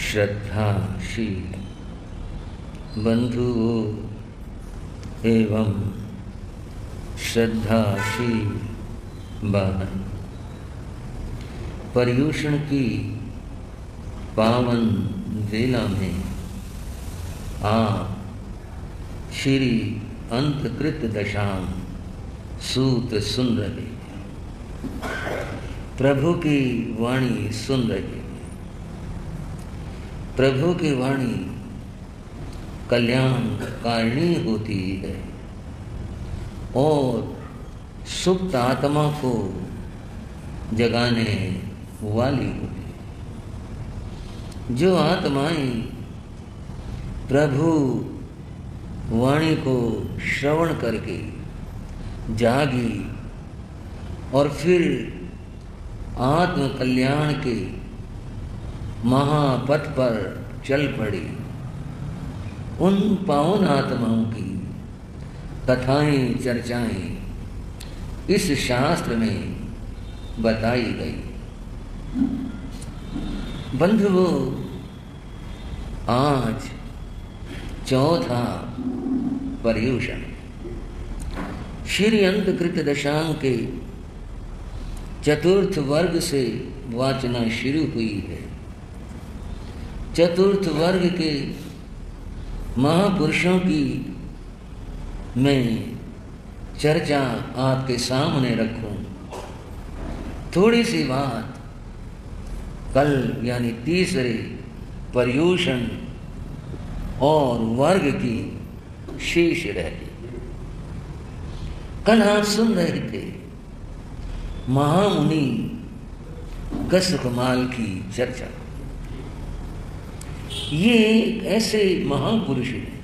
श्रद्धाशील बंधुओं एवं श्रद्धाशील बहन, पर्युषण की पावन वेला में आप श्री अंतकृत दशाम सूत सुन रहे, प्रभु की वाणी सुन रहे। प्रभु की वाणी कल्याण कारिणी होती है और सुप्त आत्मा को जगाने वाली होती है। जो आत्माएं प्रभु वाणी को श्रवण करके जागी और फिर आत्म कल्याण के महापथ पर चल पड़ी, उन पावन आत्माओं की कथाएं चर्चाएं इस शास्त्र में बताई गई। बंधुओं, आज चौथा पर्युषण श्री अंतकृत दशांग के चतुर्थ वर्ग से वाचना शुरू हुई है। चतुर्थ वर्ग के महापुरुषों की मैं चर्चा आपके सामने रखूं। थोड़ी सी बात कल यानी तीसरे पर्युषण और वर्ग की शेष रहती। कल आप सुन रहे थे महामुनि गस्सकमाल की चर्चा। ये एक ऐसे महापुरुष हैं,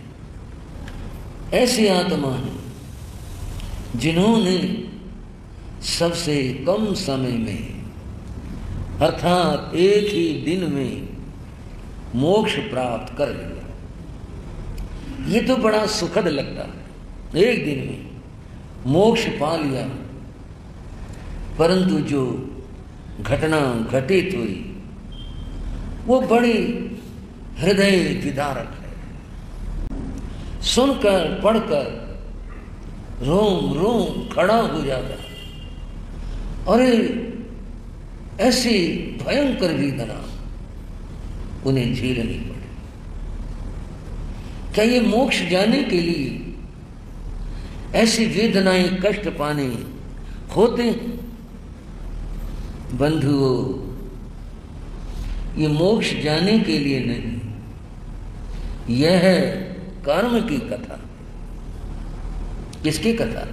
ऐसी आत्मा है जिन्होंने सबसे कम समय में अर्थात एक ही दिन में मोक्ष प्राप्त कर लिया। ये तो बड़ा सुखद लगता है, एक दिन में मोक्ष पा लिया, परंतु जो घटना घटित हुई वो बड़ी हृदय विदारक है। सुनकर पढ़कर रोम रोम खड़ा हो जाता। अरे ऐसी भयंकर वेदना उन्हें झेलनी पड़ी। क्या ये मोक्ष जाने के लिए ऐसी वेदनाएं कष्ट पाने होते हैं? बंधुओं, ये मोक्ष जाने के लिए नहीं, यह है कर्म की कथा। किसकी कथा?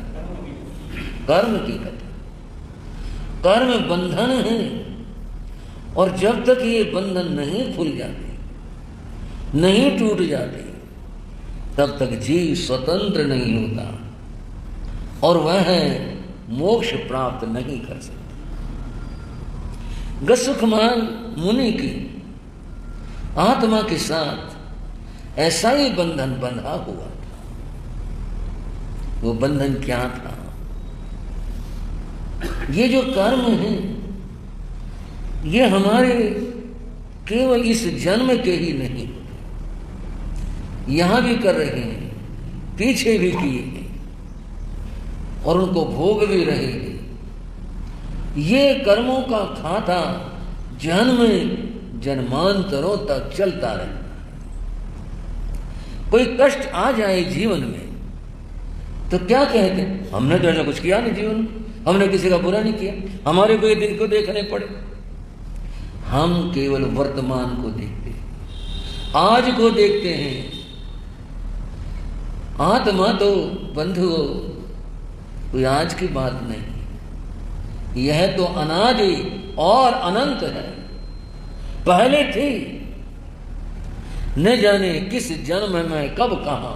कर्म की कथा। कर्म बंधन है और जब तक ये बंधन नहीं खुल जाते, नहीं टूट जाते, तब तक जीव स्वतंत्र नहीं होता और वह मोक्ष प्राप्त नहीं कर सकता। गस्सकमाल मुनि की आत्मा के साथ ऐसा ही बंधन बंधा हुआ था। वो बंधन क्या था? ये जो कर्म है ये हमारे केवल इस जन्म के ही नहीं, यहां भी कर रहे हैं, पीछे भी किए हैं और उनको भोग भी रहे हैं। ये कर्मों का खाता जन्म जन्मांतरों तक चलता रहता है। कोई कष्ट आ जाए जीवन में तो क्या कहते हैं? हमने तो ऐसा कुछ किया नहीं जीवन में, हमने किसी का बुरा नहीं किया, हमारे को ये दिन को देखने पड़े। हम केवल वर्तमान को देखते हैं, आज को देखते हैं। आत्मा तो बंधुओं कोई आज की बात नहीं, यह तो अनादि और अनंत है, पहले थी। न जाने किस जन्म में कब कहां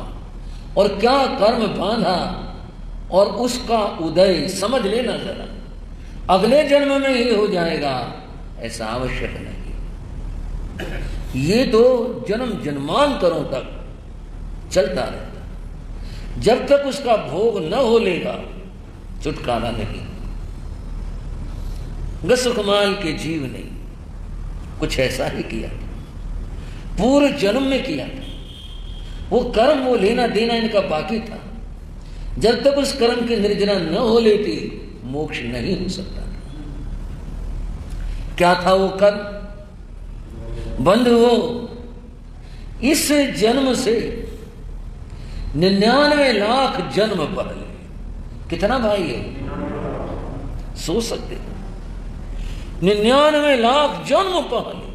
और क्या कर्म बांधा और उसका उदय समझ लेना जरा, अगले जन्म में ही हो जाएगा ऐसा आवश्यक नहीं। ये तो जन्म जन्मांतरों तक चलता रहता, जब तक उसका भोग न हो लेगा छुटकारा नहीं। गस्सकमाल के जीव ने कुछ ऐसा ही किया। पूर्व जन्म में किया था। वो कर्म, वो लेना देना इनका बाकी था। जब तक उस कर्म की निर्जना न हो लेती मोक्ष नहीं हो सकता था। क्या था वो कर्म? बंधुओं, इस जन्म से 99 लाख जन्म पहले, कितना भाई है सोच सकते? 99 लाख जन्म पहले,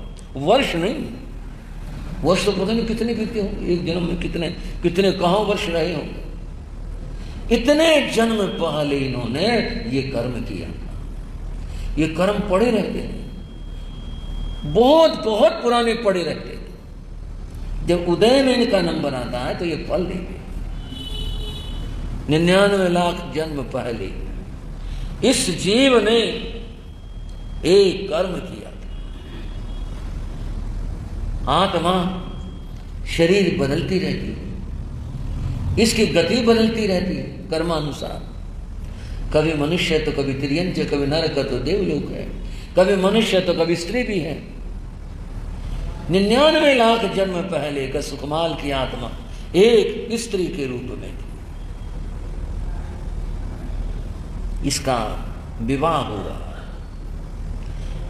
वर्ष नहीं, वर्ष तो पता नहीं कितने बीते होंगे, एक जन्म में कितने कितने कहां वर्ष रहे होंगे। इतने जन्म पहले इन्होंने ये कर्म किया था। ये कर्म पड़े रहते हैं, बहुत बहुत पुराने पड़े रहते हैं। जब उदय में इनका नंबर आता है तो ये फल देंगे। 99 लाख जन्म पहले इस जीव ने एक कर्म किया था। आत्मा, शरीर बदलती रहती है, इसकी गति बदलती रहती है कर्मानुसार। कभी मनुष्य तो कभी तिर्यंच, कभी नरक तो देवलोक है, कभी मनुष्य तो कभी स्त्री भी है। 99 लाख जन्म पहले का सुखमाल की आत्मा एक स्त्री के रूप में थी। इसका विवाह हुआ।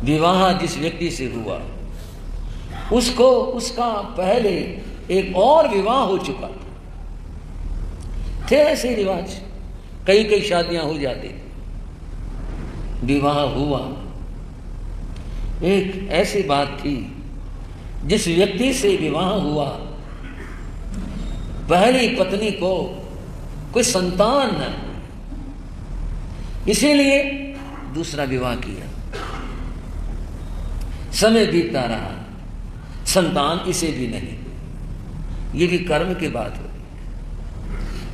विवाह जिस व्यक्ति से हुआ उसको, उसका पहले एक और विवाह हो चुका था। थे ऐसे रिवाज, कई कई शादियां हो जाती थी। विवाह हुआ, एक ऐसी बात थी, जिस व्यक्ति से विवाह हुआ पहली पत्नी को कोई संतान न, इसीलिए दूसरा विवाह किया। समय बीतता रहा, संतान इसे भी नहीं। ये भी कर्म की बात हो।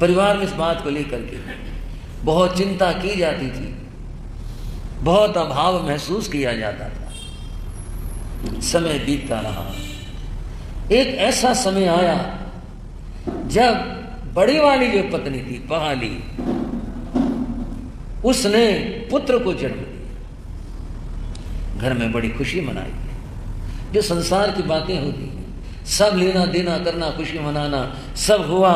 परिवार में इस बात को लेकर के बहुत चिंता की जाती थी, बहुत अभाव महसूस किया जाता था। समय बीतता रहा। एक ऐसा समय आया जब बड़ी वाली जो पत्नी थी पहाली, उसने पुत्र को जन्म दिया। घर में बड़ी खुशी मनाई। जो संसार की बातें होती हैं, सब लेना देना करना, खुशी मनाना सब हुआ।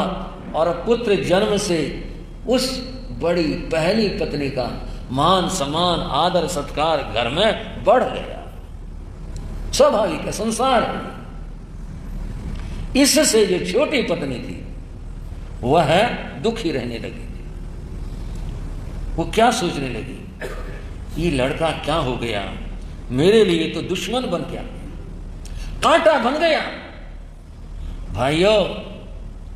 और पुत्र जन्म से उस बड़ी पहली पत्नी का मान सम्मान आदर सत्कार घर में बढ़ गया। स्वाभाविक है, संसार है। इससे जो छोटी पत्नी थी वह दुखी रहने लगी। वो क्या सोचने लगी, ये लड़का क्या हो गया, मेरे लिए तो दुश्मन बन गया, कांटा बन गया। भाइयों,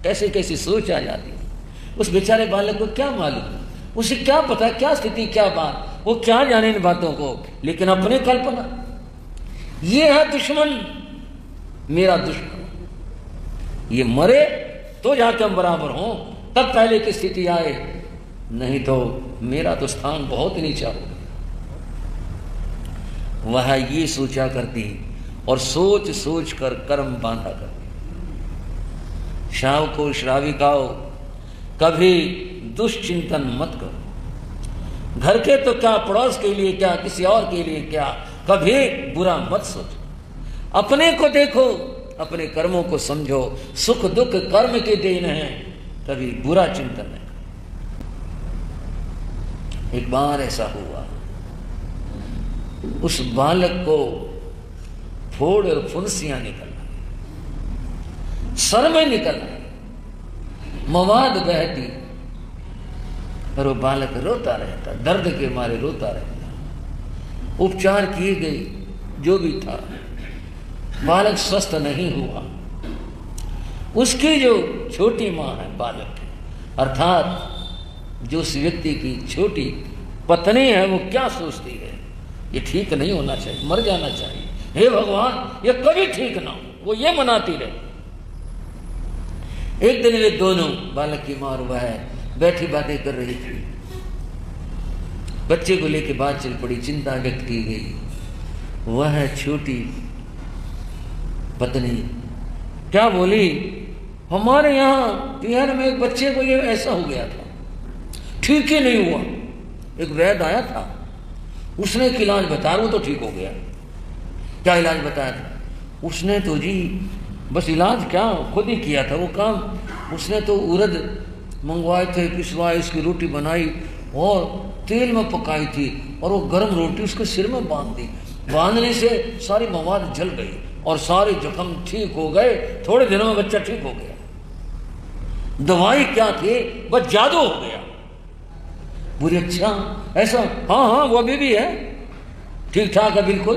कैसे कैसी सोच आ जाती है। उस बेचारे बालक को क्या मालूम, उसे क्या पता क्या स्थिति क्या बात, वो क्या जाने इन बातों को। लेकिन अपने कल्पना, ये है दुश्मन, मेरा दुश्मन, ये मरे तो जाकर हम बराबर हों, तब पहले की स्थिति आए, नहीं तो मेरा तो स्थान बहुत नीचा हो। वह ये सोचा करती और सोच सोच कर कर्म बांधा करती। श्रावको श्राविकाओ, कभी दुष्चिंतन मत करो। घर के तो क्या, पड़ोस के लिए क्या, किसी और के लिए क्या, कभी बुरा मत सोचो। अपने को देखो, अपने कर्मों को समझो। सुख दुख कर्म के देन हैं, कभी बुरा चिंतन नहीं। एक बार ऐसा हुआ, उस बालक को फोड़ और फुंसियां निकल, सर में निकल, मवाद बहती, और वो बालक रोता रहता, दर्द के मारे रोता रहता। उपचार किए गए, जो भी था, बालक स्वस्थ नहीं हुआ। उसकी जो छोटी माँ है बालक की, अर्थात जो उस व्यक्ति की छोटी पत्नी है, वो क्या सोचती है, ये ठीक नहीं होना चाहिए, मर जाना चाहिए, हे भगवान ये कभी ठीक ना हो, वो ये मनाती रहे। एक दिन वे दोनों, बालक की मां और वह बैठी बातें कर रही थी। बच्चे को लेकर बात चल पड़ी, चिंता व्यक्त की गई। वह छोटी पत्नी क्या बोली, हमारे यहाँ बिहार में एक बच्चे को ये ऐसा हो गया था, ठीक ही नहीं हुआ। एक वैद्य आया था, उसने एक इलाज बताया, वो तो ठीक हो गया। क्या इलाज बताया था उसने? तो जी बस इलाज क्या खुद ही किया था वो काम। उसने तो उड़द मंगवाए थे, पिसवाए, इसकी रोटी बनाई और तेल में पकाई थी, और वो गर्म रोटी उसके सिर में बांध दी। बांधने से सारी मवाद जल गई और सारे जख्म ठीक हो गए। थोड़े दिनों में बच्चा ठीक हो गया। दवाई क्या थी, बस जादू हो गया। बोले अच्छा ऐसा? हाँ हाँ वो अभी भी है, ठीक ठाक है बिल्कुल।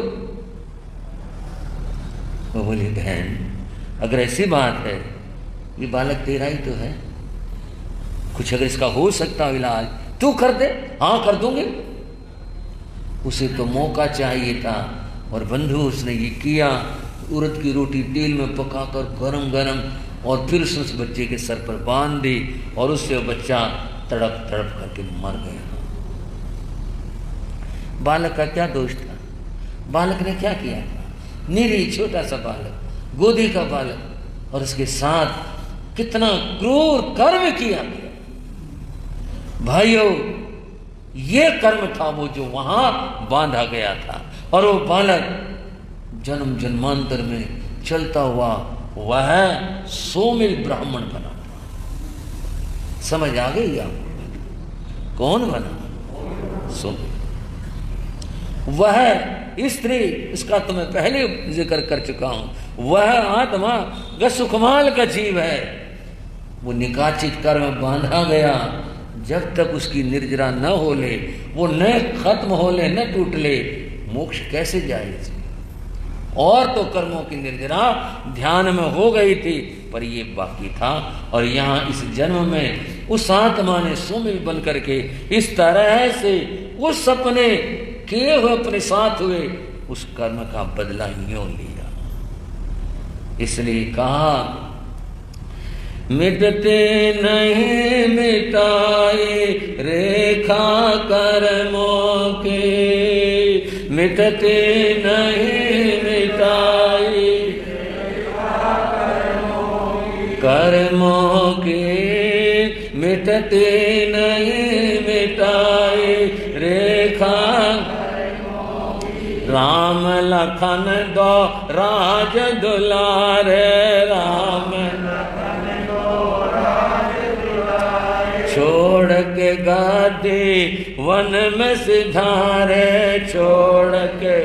वो बोली बहन अगर ऐसी बात है, ये बालक तेरा ही तो है, कुछ अगर इसका हो सकता इलाज तू कर दे। हाँ कर दूंगी। उसे तो मौका चाहिए था, और बंधु उसने ये किया। उड़द की रोटी तेल में पकाकर गरम गरम, और फिर उस बच्चे के सर पर बांध दी, और उससे वो बच्चा तड़प तड़प करके मर गया। बालक का क्या दोष था? बालक ने क्या किया था? निरी छोटा सा बालक, गोदी का बालक, और उसके साथ कितना क्रूर कर्म किया गया। भाइयों ये कर्म था वो जो वहां बांधा गया था, और वो बालक जन्म जन्मांतर में चलता हुआ वह सोमिल ब्राह्मण बना। समझ आ गई आपको? कौन बना? सोमिल। वह स्त्री, इसका तो मैं पहले जिक्र कर चुका हूं, वह आत्मा वह सुकमाल का जीव है। वो निकाचित कर्म बांधा गया। जब तक उसकी निर्जरा न हो ले, वो न खत्म हो ले, न टूट ले, मोक्ष कैसे जाए? और तो कर्मों की निर्जरा ध्यान में हो गई थी, पर ये बाकी था। और यहाँ इस जन्म में उस आत्मा ने सुमिल बन करके इस तरह से उस सपने किए हुए अपने साथ हुए उस कर्म का बदला यूं लिया। इसलिए कहा मिटते नहीं मिटाए रेखा कर्मों के, मिटते नहीं मिटाए कर्मों के, मिटते नहीं मिटाए रेखा। राम लखन दो राज दुलारे, राम छोड़ के गादी वन में सिधारे, छोड़ के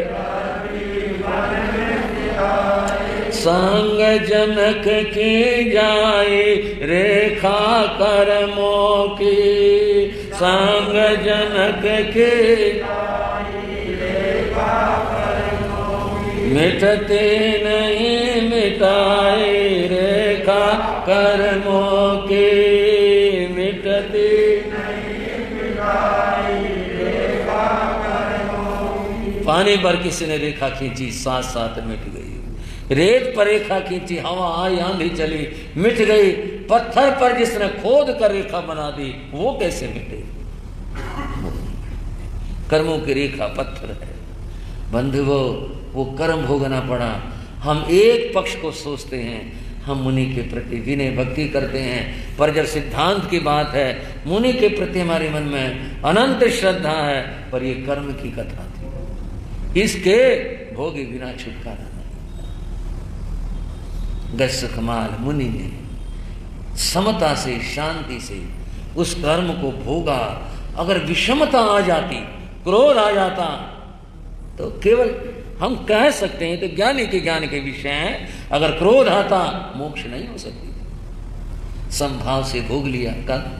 संग जनक की जाए रेखा कर्मों की, संग जनक की मिटते नहीं मिटाए रेखा कर्मों की, मिटते नहीं मिटाए रेखा कर्मों की। पानी पर किसी ने रेखा खींची, साथ साथ मिट गई। रेत पर रेखा खींची, हवा आई, आंधी चली, मिट गई। पत्थर पर जिसने खोद कर रेखा बना दी, वो कैसे मिटे? कर्मों की रेखा पत्थर है। बंधुओं वो कर्म भोगना पड़ा। हम एक पक्ष को सोचते हैं, हम मुनि के प्रति विनय भक्ति करते हैं, पर जब सिद्धांत की बात है, मुनि के प्रति हमारे मन में अनंत श्रद्धा है, पर ये कर्म की कथा थी, इसके भोगे बिना छुटकारा नहीं। गस्सकमाल मुनि ने समता से, शांति से उस कर्म को भोगा। अगर विषमता आ जाती, क्रोध आ जाता, तो केवल हम कह सकते हैं तो ज्ञानी के ज्ञान के विषय हैं। अगर क्रोध आता, मोक्ष नहीं हो सकती। संभाव से भोग लिया कर्म,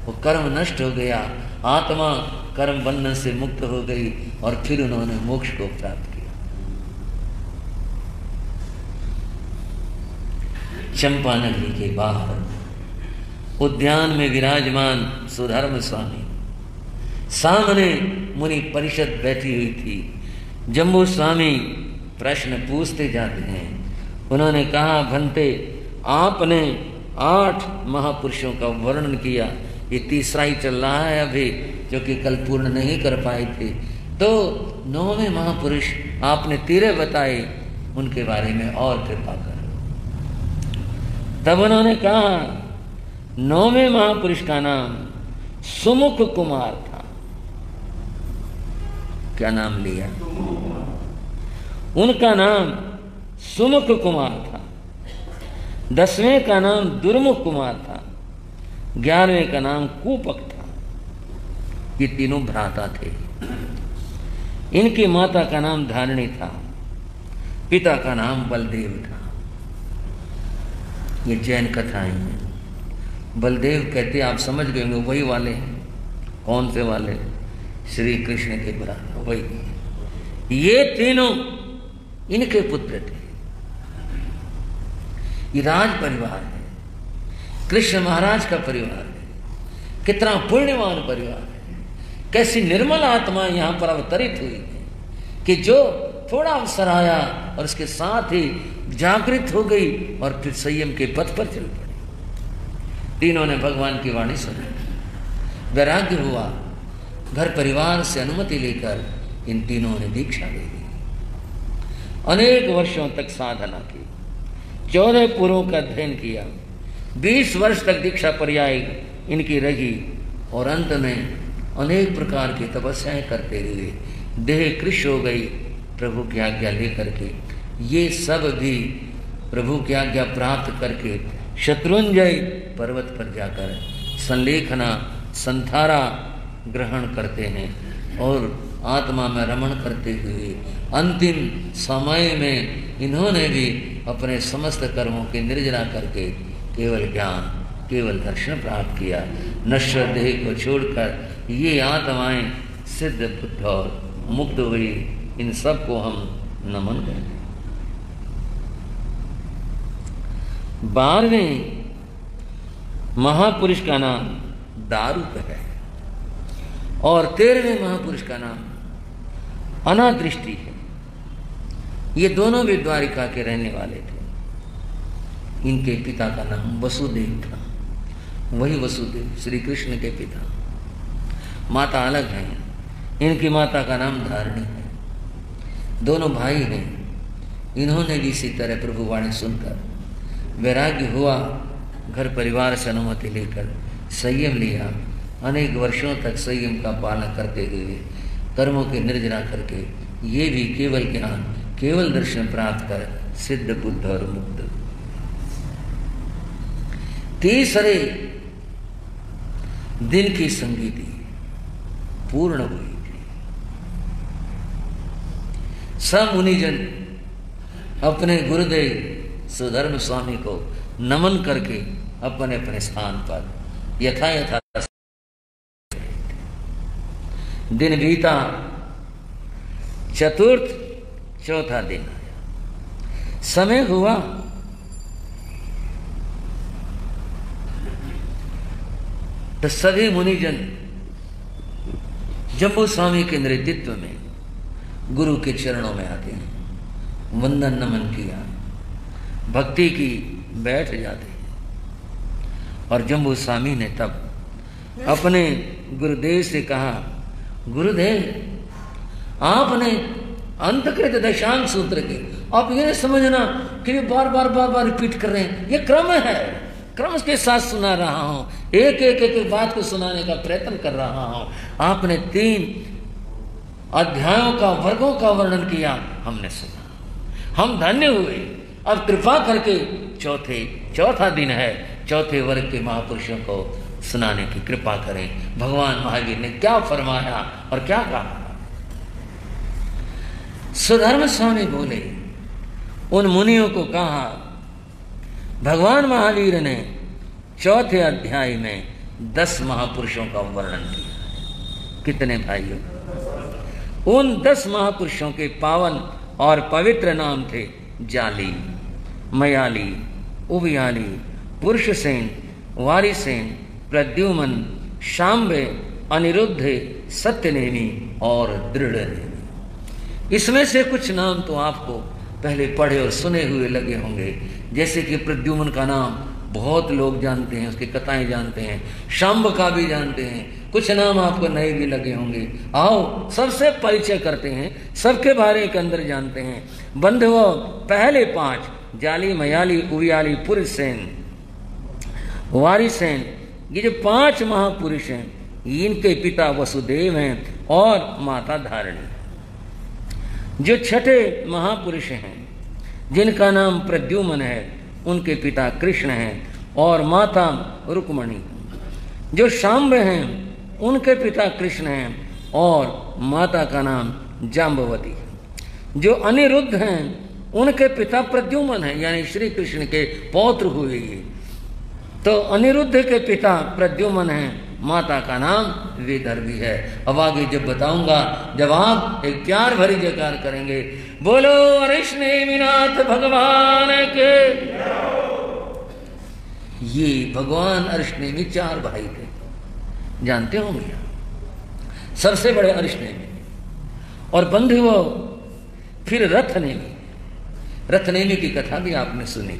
वो कर्म नष्ट हो गया, आत्मा कर्म बंधन से मुक्त हो गई, और फिर उन्होंने मोक्ष को प्राप्त किया। चंपा नगरी के बाहर उद्यान में विराजमान सुधर्म स्वामी, सामने मुनि परिषद बैठी हुई थी। जम्बू स्वामी प्रश्न पूछते जाते हैं। उन्होंने कहा, भंते आपने 8 महापुरुषों का वर्णन किया, ये तीसरा ही चल रहा है अभी, जो कि कल पूर्ण नहीं कर पाए थे। तो 9वें महापुरुष आपने 13 बताए, उनके बारे में और कृपा करो। तब उन्होंने कहा, 9वें महापुरुष का नाम सुमुख कुमार था। क्या नाम लिया? उनका नाम सुमुख कुमार था। 10वें का नाम दुर्मुख कुमार था, 11वें का नाम कूपक था। ये तीनों भ्राता थे। इनकी माता का नाम धारिणी था, पिता का नाम बलदेव था। ये जैन कथाएं हैं। बलदेव कहते आप समझ गए होंगे वही वाले हैं। कौन से वाले? श्री कृष्ण के भ्राता वही। ये तीनों इनके पुत्र थे। ये राज परिवार है, कृष्ण महाराज का परिवार है। कितना पुण्यवान परिवार है। कैसी निर्मल आत्मा यहां पर अवतरित हुई है कि जो थोड़ा अवसर आया और उसके साथ ही जागृत हो गई और फिर संयम के पथ पर चल पड़ी। तीनों ने भगवान की वाणी सुनी, वैराग्य हुआ, घर परिवार से अनुमति लेकर इन तीनों ने दीक्षा ले ली। अनेक वर्षों तक साधना की, 14 पुरों का अध्ययन किया, 20 वर्ष तक दीक्षा पर्याय इनकी रही और अंत में अनेक प्रकार की तपस्याएं करते हुए देह कृष्ण हो गई प्रभु की आज्ञा लेकर के। ये सब भी प्रभु की आज्ञा प्राप्त करके शत्रुंजय पर्वत पर जाकर संलेखना संथारा ग्रहण करते हैं और आत्मा में रमण करते हुए अंतिम समय में इन्होंने भी अपने समस्त कर्मों की निर्जना करके केवल ज्ञान, केवल दर्शन प्राप्त किया। नश्वर देह को छोड़कर ये आत्माएं सिद्ध, बुद्ध और मुक्त हुई। इन सब को हम नमन करते। 12वें महापुरुष का नाम दारुक है और 13वें महापुरुष का नाम अनादृष्टि है। ये दोनों भी द्वारिका के रहने वाले थे। इनके पिता का नाम वसुदेव था, वही वसुदेव श्री कृष्ण के पिता। माता अलग हैं, इनकी माता का नाम धारिणी है। दोनों भाई हैं। इन्होंने भी इसी तरह प्रभु वाणी सुनकर वैराग्य हुआ, घर परिवार से अनुमति लेकर संयम लिया। अनेक वर्षों तक संयम का पालन करते हुए कर्मों की निर्जना करके ये भी केवल ज्ञान, केवल दर्शन प्राप्त कर सिद्ध, बुद्ध और मुक्त। तीसरे दिन की संगीति पूर्ण हुई थी। सब मुनिजन अपने गुरुदेव सुधर्म स्वामी को नमन करके अपने अपने स्थान पर यथा दिन बीता। चतुर्थ, चौथा दिन आया। समय हुआ तो सभी मुनिजन जम्बू स्वामी के नेतृत्व में गुरु के चरणों में आते हैं, वंदन नमन किया, भक्ति की, बैठ जाते हैं। और जम्बू स्वामी ने तब अपने गुरुदेव से कहा, गुरुदेव आपने अंतकृत दशांग सूत्र के, आप ये समझना कि बार बार रिपीट कर रहे हैं, ये क्रम है, क्रम के साथ सुना रहा हूं, एक बात को सुनाने का प्रयत्न कर रहा हूं। आपने 3 अध्यायों का, वर्गों का वर्णन किया, हमने सुना, हम धन्य हुए। अब कृपा करके चौथा दिन है, चौथे वर्ग के महापुरुषों को सुनाने की कृपा करें। भगवान महावीर ने क्या फरमाया और क्या कहा? सुधर्म स्वामी बोले, उन मुनियों को कहा, भगवान महावीर ने चौथे अध्याय में 10 महापुरुषों का वर्णन किया। कितने भाइयों? उन 10 महापुरुषों के पावन और पवित्र नाम थे जाली, मयाली, उबियाली, पुरुषसेन, वारिसेन, प्रद्युमन, शाम्बे, अनिरुद्ध, सत्यनेमी और दृढ़नेमी। इसमें से कुछ नाम तो आपको पहले पढ़े और सुने हुए लगे होंगे। जैसे कि प्रद्युमन का नाम बहुत लोग जानते हैं, उसकी कथाएं जानते हैं, शाम्ब का भी जानते हैं, कुछ नाम आपको नए भी लगे होंगे। आओ सबसे परिचय करते हैं, सबके बारे के अंदर जानते हैं। बंधुओं, पहले 5 जाली, मयाली, उबियाली, पुरुषसेन, वारिसेन, ये जो 5 महापुरुष हैं, इनके पिता वसुदेव हैं और माता धारिणी। जो छठे महापुरुष हैं, जिनका नाम प्रद्युमन है, उनके पिता कृष्ण हैं और माता रुक्मणी। जो शाम्ब हैं उनके पिता कृष्ण हैं और माता का नाम जाम्बवती। जो अनिरुद्ध हैं उनके पिता प्रद्युम्न हैं, यानी श्री कृष्ण के पौत्र हुए ये। तो अनिरुद्ध के पिता प्रद्युम्न हैं, माता का नाम विदर्भी है। अब आगे जब बताऊंगा, जब आप एक प्यार भरी जयकार करेंगे, बोलो अरिष्णेमिनाथ भगवान के। ये भगवान अरिष्णेमि 4 भाई थे, जानते होंगे। सबसे बड़े अरिष्णेमि और बंधुओ फिर रथनेमि। रथनेमि की कथा भी आपने सुनी।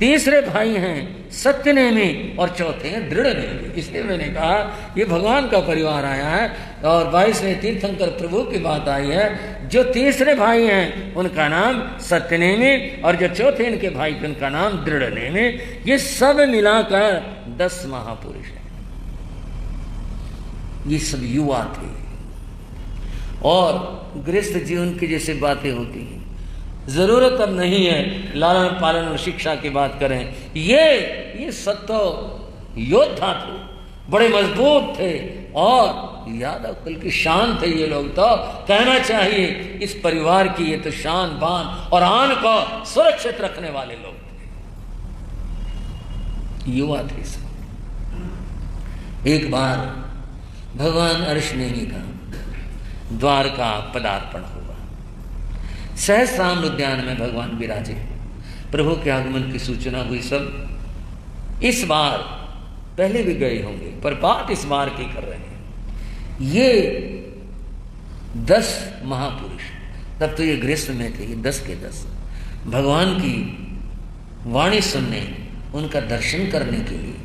तीसरे भाई हैं सत्यनेमि और चौथे हैं दृढ़नेमि। इसलिए मैंने कहा ये भगवान का परिवार आया है और 22वें तीर्थंकर प्रभु की बात आई है। जो तीसरे भाई हैं उनका नाम सत्यनेमि और जो चौथे इनके भाई थे उनका नाम दृढ़नेमि। ये सब मिलाकर 10 महापुरुष हैं। ये सब युवा थे और गृहस्थ जीवन की जैसे बातें होती हैं, जरूरत अब नहीं है लालन पालन और शिक्षा की बात करें। ये सत्तो योद्धा थे, बड़े मजबूत थे और यादव कुल की शान थे ये लोग। तो कहना चाहिए इस परिवार की ये तो शान बान और आन को सुरक्षित रखने वाले लोग थे, युवा थे सब। एक बार भगवान अरिष्णेमि का द्वारका पदार्पण हुआ। सहस्राम उद्यान में भगवान विराजे, प्रभु के आगमन की सूचना हुई। सब इस बार पहले भी गए होंगे पर बात इस बार की कर रहे हैं। ये 10 महापुरुष, तब तो ये गृहस्थ में थे, ये 10 के 10 भगवान की वाणी सुनने, उनका दर्शन करने के लिए।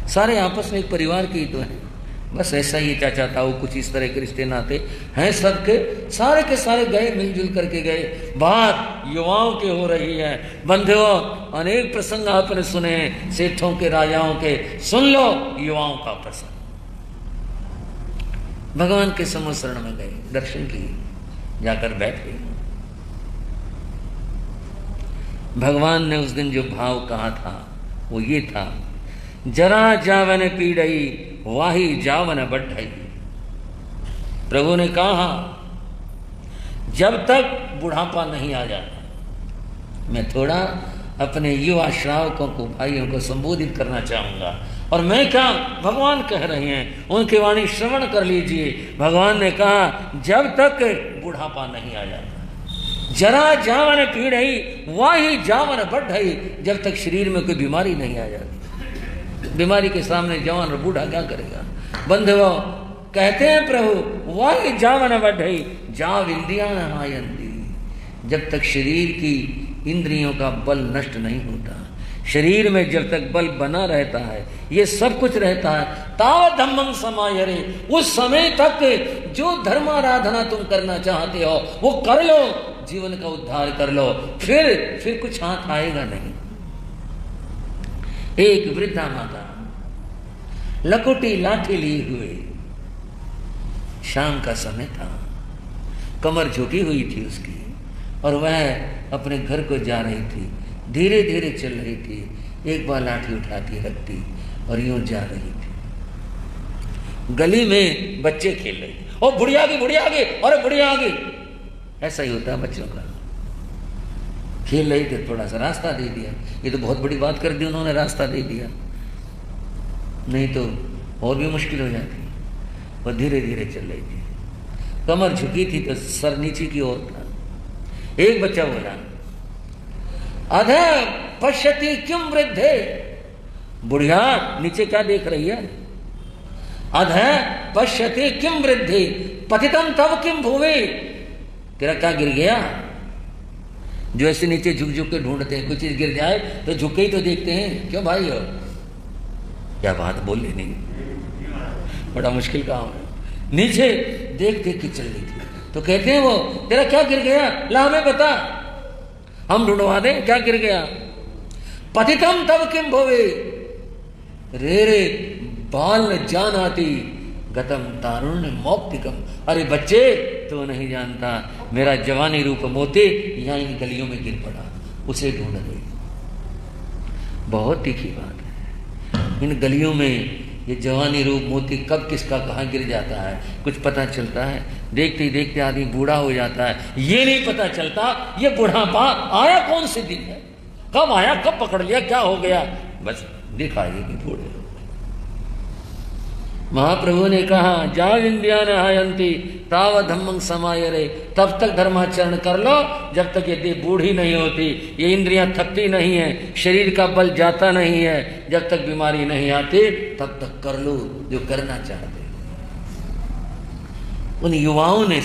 सारे आपस में एक परिवार के ही तो हैं, बस ऐसा ही चाचा ताऊ कुछ इस तरह के रिश्ते नाते हैं सबके। सारे के सारे गए, मिलजुल करके गए। बात युवाओं के हो रही है। बंधुओं, अनेक प्रसंग आपने सुने, सेठों के, राजाओं के, सुन लो युवाओं का प्रसंग। भगवान के समोसरण में गए, दर्शन किए, जाकर बैठ गए। भगवान ने उस दिन जो भाव कहा था वो ये था, जरा जावन पीड़ई वाही जावन बढ़ई। प्रभु ने कहा जब तक बुढ़ापा नहीं आ जाता। मैं थोड़ा अपने युवा श्रावकों को, भाइयों को संबोधित करना चाहूंगा। और मैं क्या, भगवान कह रहे हैं, उनकी वाणी श्रवण कर लीजिए। भगवान ने कहा जब तक बुढ़ापा नहीं आ जाता, जरा जावन पीड़ई वाही जावन बढ़ई। जब तक शरीर में कोई बीमारी नहीं आ जाती। बीमारी के सामने जवान और बूढ़ा क्या करेगा। बंधुओं, कहते हैं प्रभु वाही जावन बढ़ई जा विंदिया नहायंती। जब तक शरीर की इंद्रियों का बल नष्ट नहीं होता, शरीर में जब तक बल बना रहता है, ये सब कुछ रहता है, ताव धम्मं समायरे, उस समय तक जो धर्माराधना तुम करना चाहते हो वो कर लो, जीवन का उद्धार कर लो, फिर कुछ हाथ आएगा नहीं। एक वृद्धा माता लकुटी लाठी लिए हुए, शाम का समय था, कमर झुकी हुई थी उसकी और वह अपने घर को जा रही थी। धीरे धीरे चल रही थी, एक बार लाठी उठाती रखती और यूं जा रही थी। गली में बच्चे खेल रहे थे, ओ बुढ़िया आ गई, अरे बुढ़िया आ गई। ऐसा ही होता है बच्चों का। खेल रही थे, थोड़ा सा रास्ता दे दिया। ये तो बहुत बड़ी बात कर दी उन्होंने, रास्ता दे दिया, नहीं तो और भी मुश्किल हो जाती। वो धीरे धीरे चल रही थी, कमर झुकी थी तो सर नीचे की ओर था। एक बच्चा बोला, अध पश्यति किम वृद्धे। बुढ़िया नीचे क्या देख रही है। अध पश्यति किम वृद्धि पतितम तव किम भूमि। तेरा क्या गिर गया। जो ऐसे नीचे झुक झुक के ढूंढते हैं, कुछ चीज गिर जाए तो झुक के ही तो देखते हैं। क्यों भाई हो, क्या बात बोले नहीं, बड़ा मुश्किल काम है। नीचे देख देख के चल रही थी तो कहते हैं वो, तेरा क्या गिर गया, ला हमें बता, हम ढूंढवा दें क्या गिर गया। पतितम तब किम भवे, रे बाल न जान आती गतम तारुण्य मौक्तिकम। अरे बच्चे, तो नहीं जानता मेरा जवानी रूप मोती यहाँ इन गलियों में गिर पड़ा। उसे ढूंढ रही। बहुत तीखी बात है। इन गलियों में ये जवानी रूप मोती कब किसका कहाँ गिर जाता है कुछ पता चलता है? देखते ही देखते आदमी बूढ़ा हो जाता है, ये नहीं पता चलता ये बुढ़ापा आया कौन से दिन है, कब आया, कब पकड़ लिया, क्या हो गया, बस दिखाई कि बूढ़े। महाप्रभु ने कहा जा इंद्रिया न हयंती ताव धम्मं समायरे, तब तक धर्माचरण कर लो जब तक ये देह बूढ़ी नहीं होती, ये इंद्रियां थकती नहीं है, शरीर का बल जाता नहीं है, जब तक बीमारी नहीं आती तब तक कर लो जो करना चाहते। उन युवाओं ने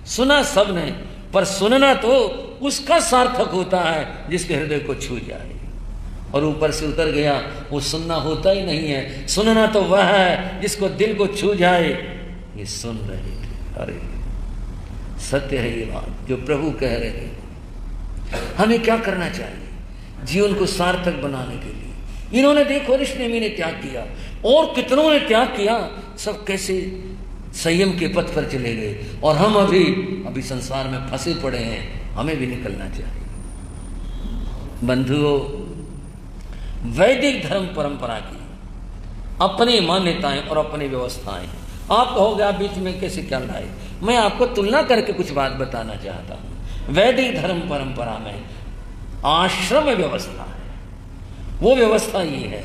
सुना सबने, पर सुनना तो उसका सार्थक होता है जिसके हृदय को छू जाए, और ऊपर से उतर गया वो सुनना होता ही नहीं है। सुनना तो वह है जिसको दिल को छू जाए। ये सुन रहे थे, अरे सत्य है ये बात जो प्रभु कह रहे हैं। हमें क्या करना चाहिए जीवन को सार्थक बनाने के लिए? इन्होंने देखो ऋषि ने त्याग किया और कितनों ने त्याग किया, सब कैसे संयम के पथ पर चले गए, और हम अभी संसार में फंसे पड़े हैं। हमें भी निकलना चाहिए। बंधुओं, वैदिक धर्म परंपरा की अपनी मान्यताएं और अपनी व्यवस्थाएं, आप कहोगे आप बीच में कैसे क्या लाए? मैं आपको तुलना करके कुछ बात बताना चाहता हूं। वैदिक धर्म परंपरा में आश्रम व्यवस्था है, वो व्यवस्था ये है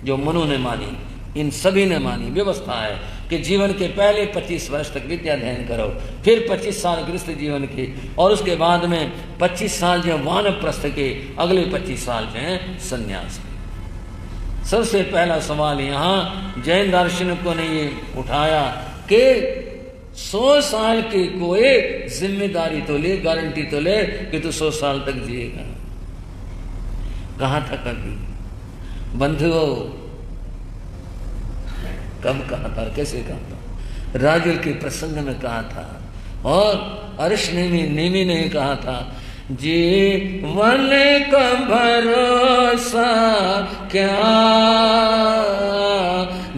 जो मनु ने मानी, इन सभी ने मानी। व्यवस्था है कि जीवन के पहले 25 वर्ष तक विद्या अध्ययन करो, फिर 25 साल गृहस्थ जीवन के, और उसके बाद में 25 साल जो वानप्रस्थ के, अगले 25 साल जो है संन्यास के। सबसे पहला सवाल यहाँ जैन दार्शनिकों ने ये उठाया कि 100 साल की कोई जिम्मेदारी तो ले, गारंटी तो ले कि तू 100 साल तक जिएगा। कहा था कभी? बंधुओं, कब कहा था, कैसे कहा था? राजुल के प्रसंग में कहा था, और अर्श नेमी ने कहा था, जीवन का भरोसा क्या,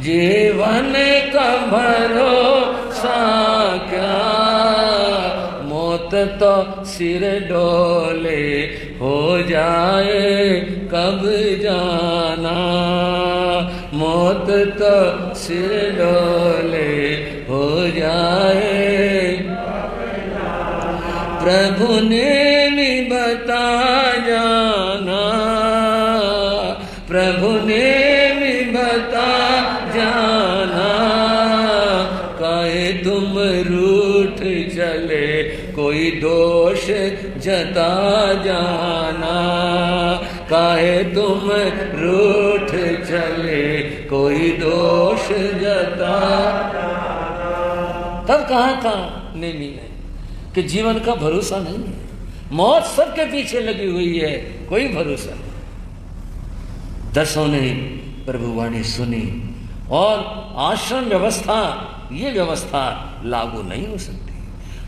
जीवन का भरोसा क्या, मौत तो सिर डोले हो जाए कब जाना, मौत तो सिर डोले हो जाए, प्रभु ने भी बता जाना, प्रभु ने भी बता जाना, काहे तुम रूठ चले कोई दोष जता जाना, काहे तुम रूठ चले कोई दोष जता। तब कहा था नेमी ने कि जीवन का भरोसा नहीं है, मौत सबके पीछे लगी हुई है, कोई भरोसा नहीं। दसों ने प्रभुवाणी सुनी, और आश्रम व्यवस्था, ये व्यवस्था लागू नहीं हो सकती।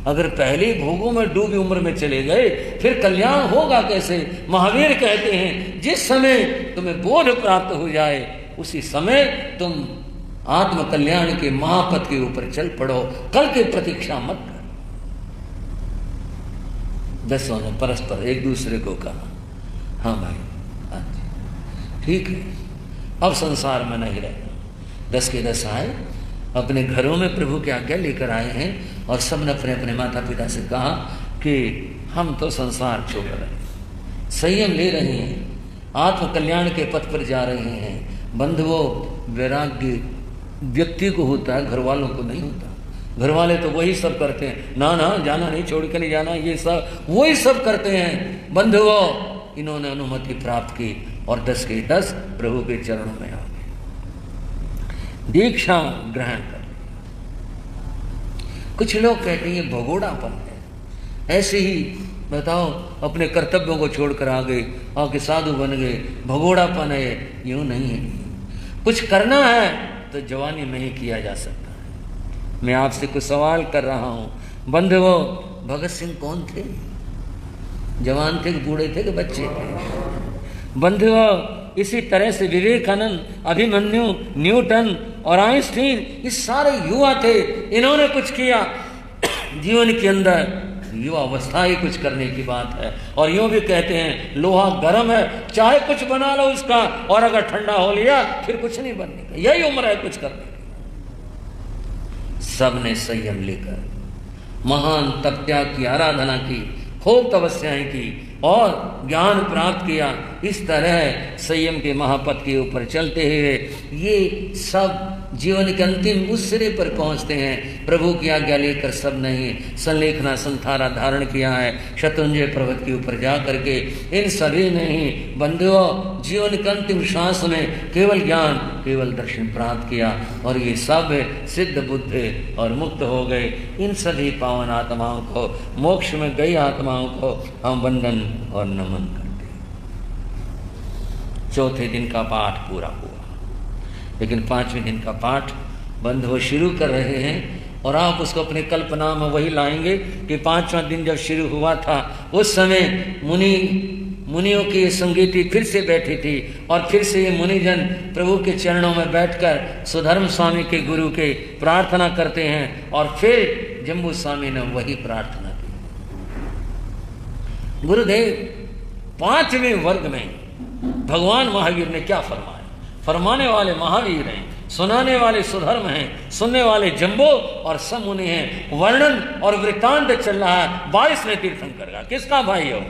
अगर पहले भोगों में डूबी उम्र में चले गए फिर कल्याण होगा कैसे? महावीर कहते हैं जिस समय तुम्हें बोध प्राप्त हो जाए उसी समय तुम आत्म कल्याण के महापथ के ऊपर चल पड़ो, कल की प्रतीक्षा मत करो। दसों ने परस्पर एक दूसरे को कहा, हाँ भाई ठीक है, अब संसार में नहीं रहना। 10 के 10 आए, अपने घरों में प्रभु की आज्ञा लेकर आए हैं, और सबने अपने अपने माता पिता से कहा कि हम तो संसार छोड़ रहे हैं, संयम ले रहे हैं, आत्म कल्याण के पथ पर जा रहे हैं। बंधुओं, वैराग्य व्यक्ति को होता है, घर वालों को नहीं होता। घर वाले तो वही सब करते हैं, ना ना जाना नहीं, छोड़ के नहीं जाना, ये सब वही सब करते हैं। बंधुओं, इन्होंने अनुमति प्राप्त की और 10 के 10 प्रभु के चरणों में आ गए, दीक्षा ग्रहण कर। कुछ लोग कहते हैं भगोड़ापन है, ऐसे ही बताओ अपने कर्तव्यों को छोड़कर आ गए, आके साधु बन गए, भगोड़ापन है। यूं नहीं है, कुछ करना है तो जवानी में ही किया जा सकता है। मैं आपसे कुछ सवाल कर रहा हूं। बंधुओं, भगत सिंह कौन थे? जवान थे कि बूढ़े थे कि बच्चे थे? बंधुओं, इसी तरह से विवेकानंद, अभिमन्यु, न्यूटन और आइंस्टीन, ये सारे युवा थे। इन्होंने कुछ किया जीवन के अंदर? युवा अवस्था ही कुछ करने की बात है। और यूं भी कहते हैं लोहा गर्म है, चाहे कुछ बना लो उसका, और अगर ठंडा हो लिया फिर कुछ नहीं बनने का। यही उम्र है कुछ करने की। सबने संयम लेकर महान तपत्याग की, आराधना की, खूब तपस्याएं की और ज्ञान प्राप्त किया। इस तरह संयम के महापथ के ऊपर चलते हुए ये सब जीवन के अंतिम उस सिरे पर पहुंचते हैं। प्रभु की आज्ञा लेकर सब नहीं संलेखना संथारा धारण किया है शत्रुंजय पर्वत के ऊपर जा करके। इन सभी ने ही बंधुओं जीवन के अंतिम श्वास में केवल ज्ञान, केवल दर्शन प्राप्त किया और ये सब सिद्ध बुद्ध और मुक्त हो गए। इन सभी पावन आत्माओं को, मोक्ष में गई आत्माओं को हम वंदन और नमन करते हैं। चौथे दिन का पाठ पूरा हुआ, लेकिन पांचवें दिन का पाठ बंधु शुरू कर रहे हैं और आप उसको अपने कल्पना में वही लाएंगे कि पांचवा दिन जब शुरू हुआ था उस समय मुनियों की ये संगीति फिर से बैठी थी और फिर से ये मुनिजन प्रभु के चरणों में बैठकर सुधर्म स्वामी के गुरु के प्रार्थना करते हैं और फिर जम्बू स्वामी ने वही प्रार्थना की। गुरुदेव पांचवें वर्ग में भगवान महावीर ने क्या फरमाया? फरमाने वाले महावीर हैं, सुनाने वाले सुधर्म हैं, सुनने वाले जम्बो और सब मुनि हैं। वर्णन और वृत्तांत चल रहा है 22वें तीर्थंकर का। किसका भाई हो?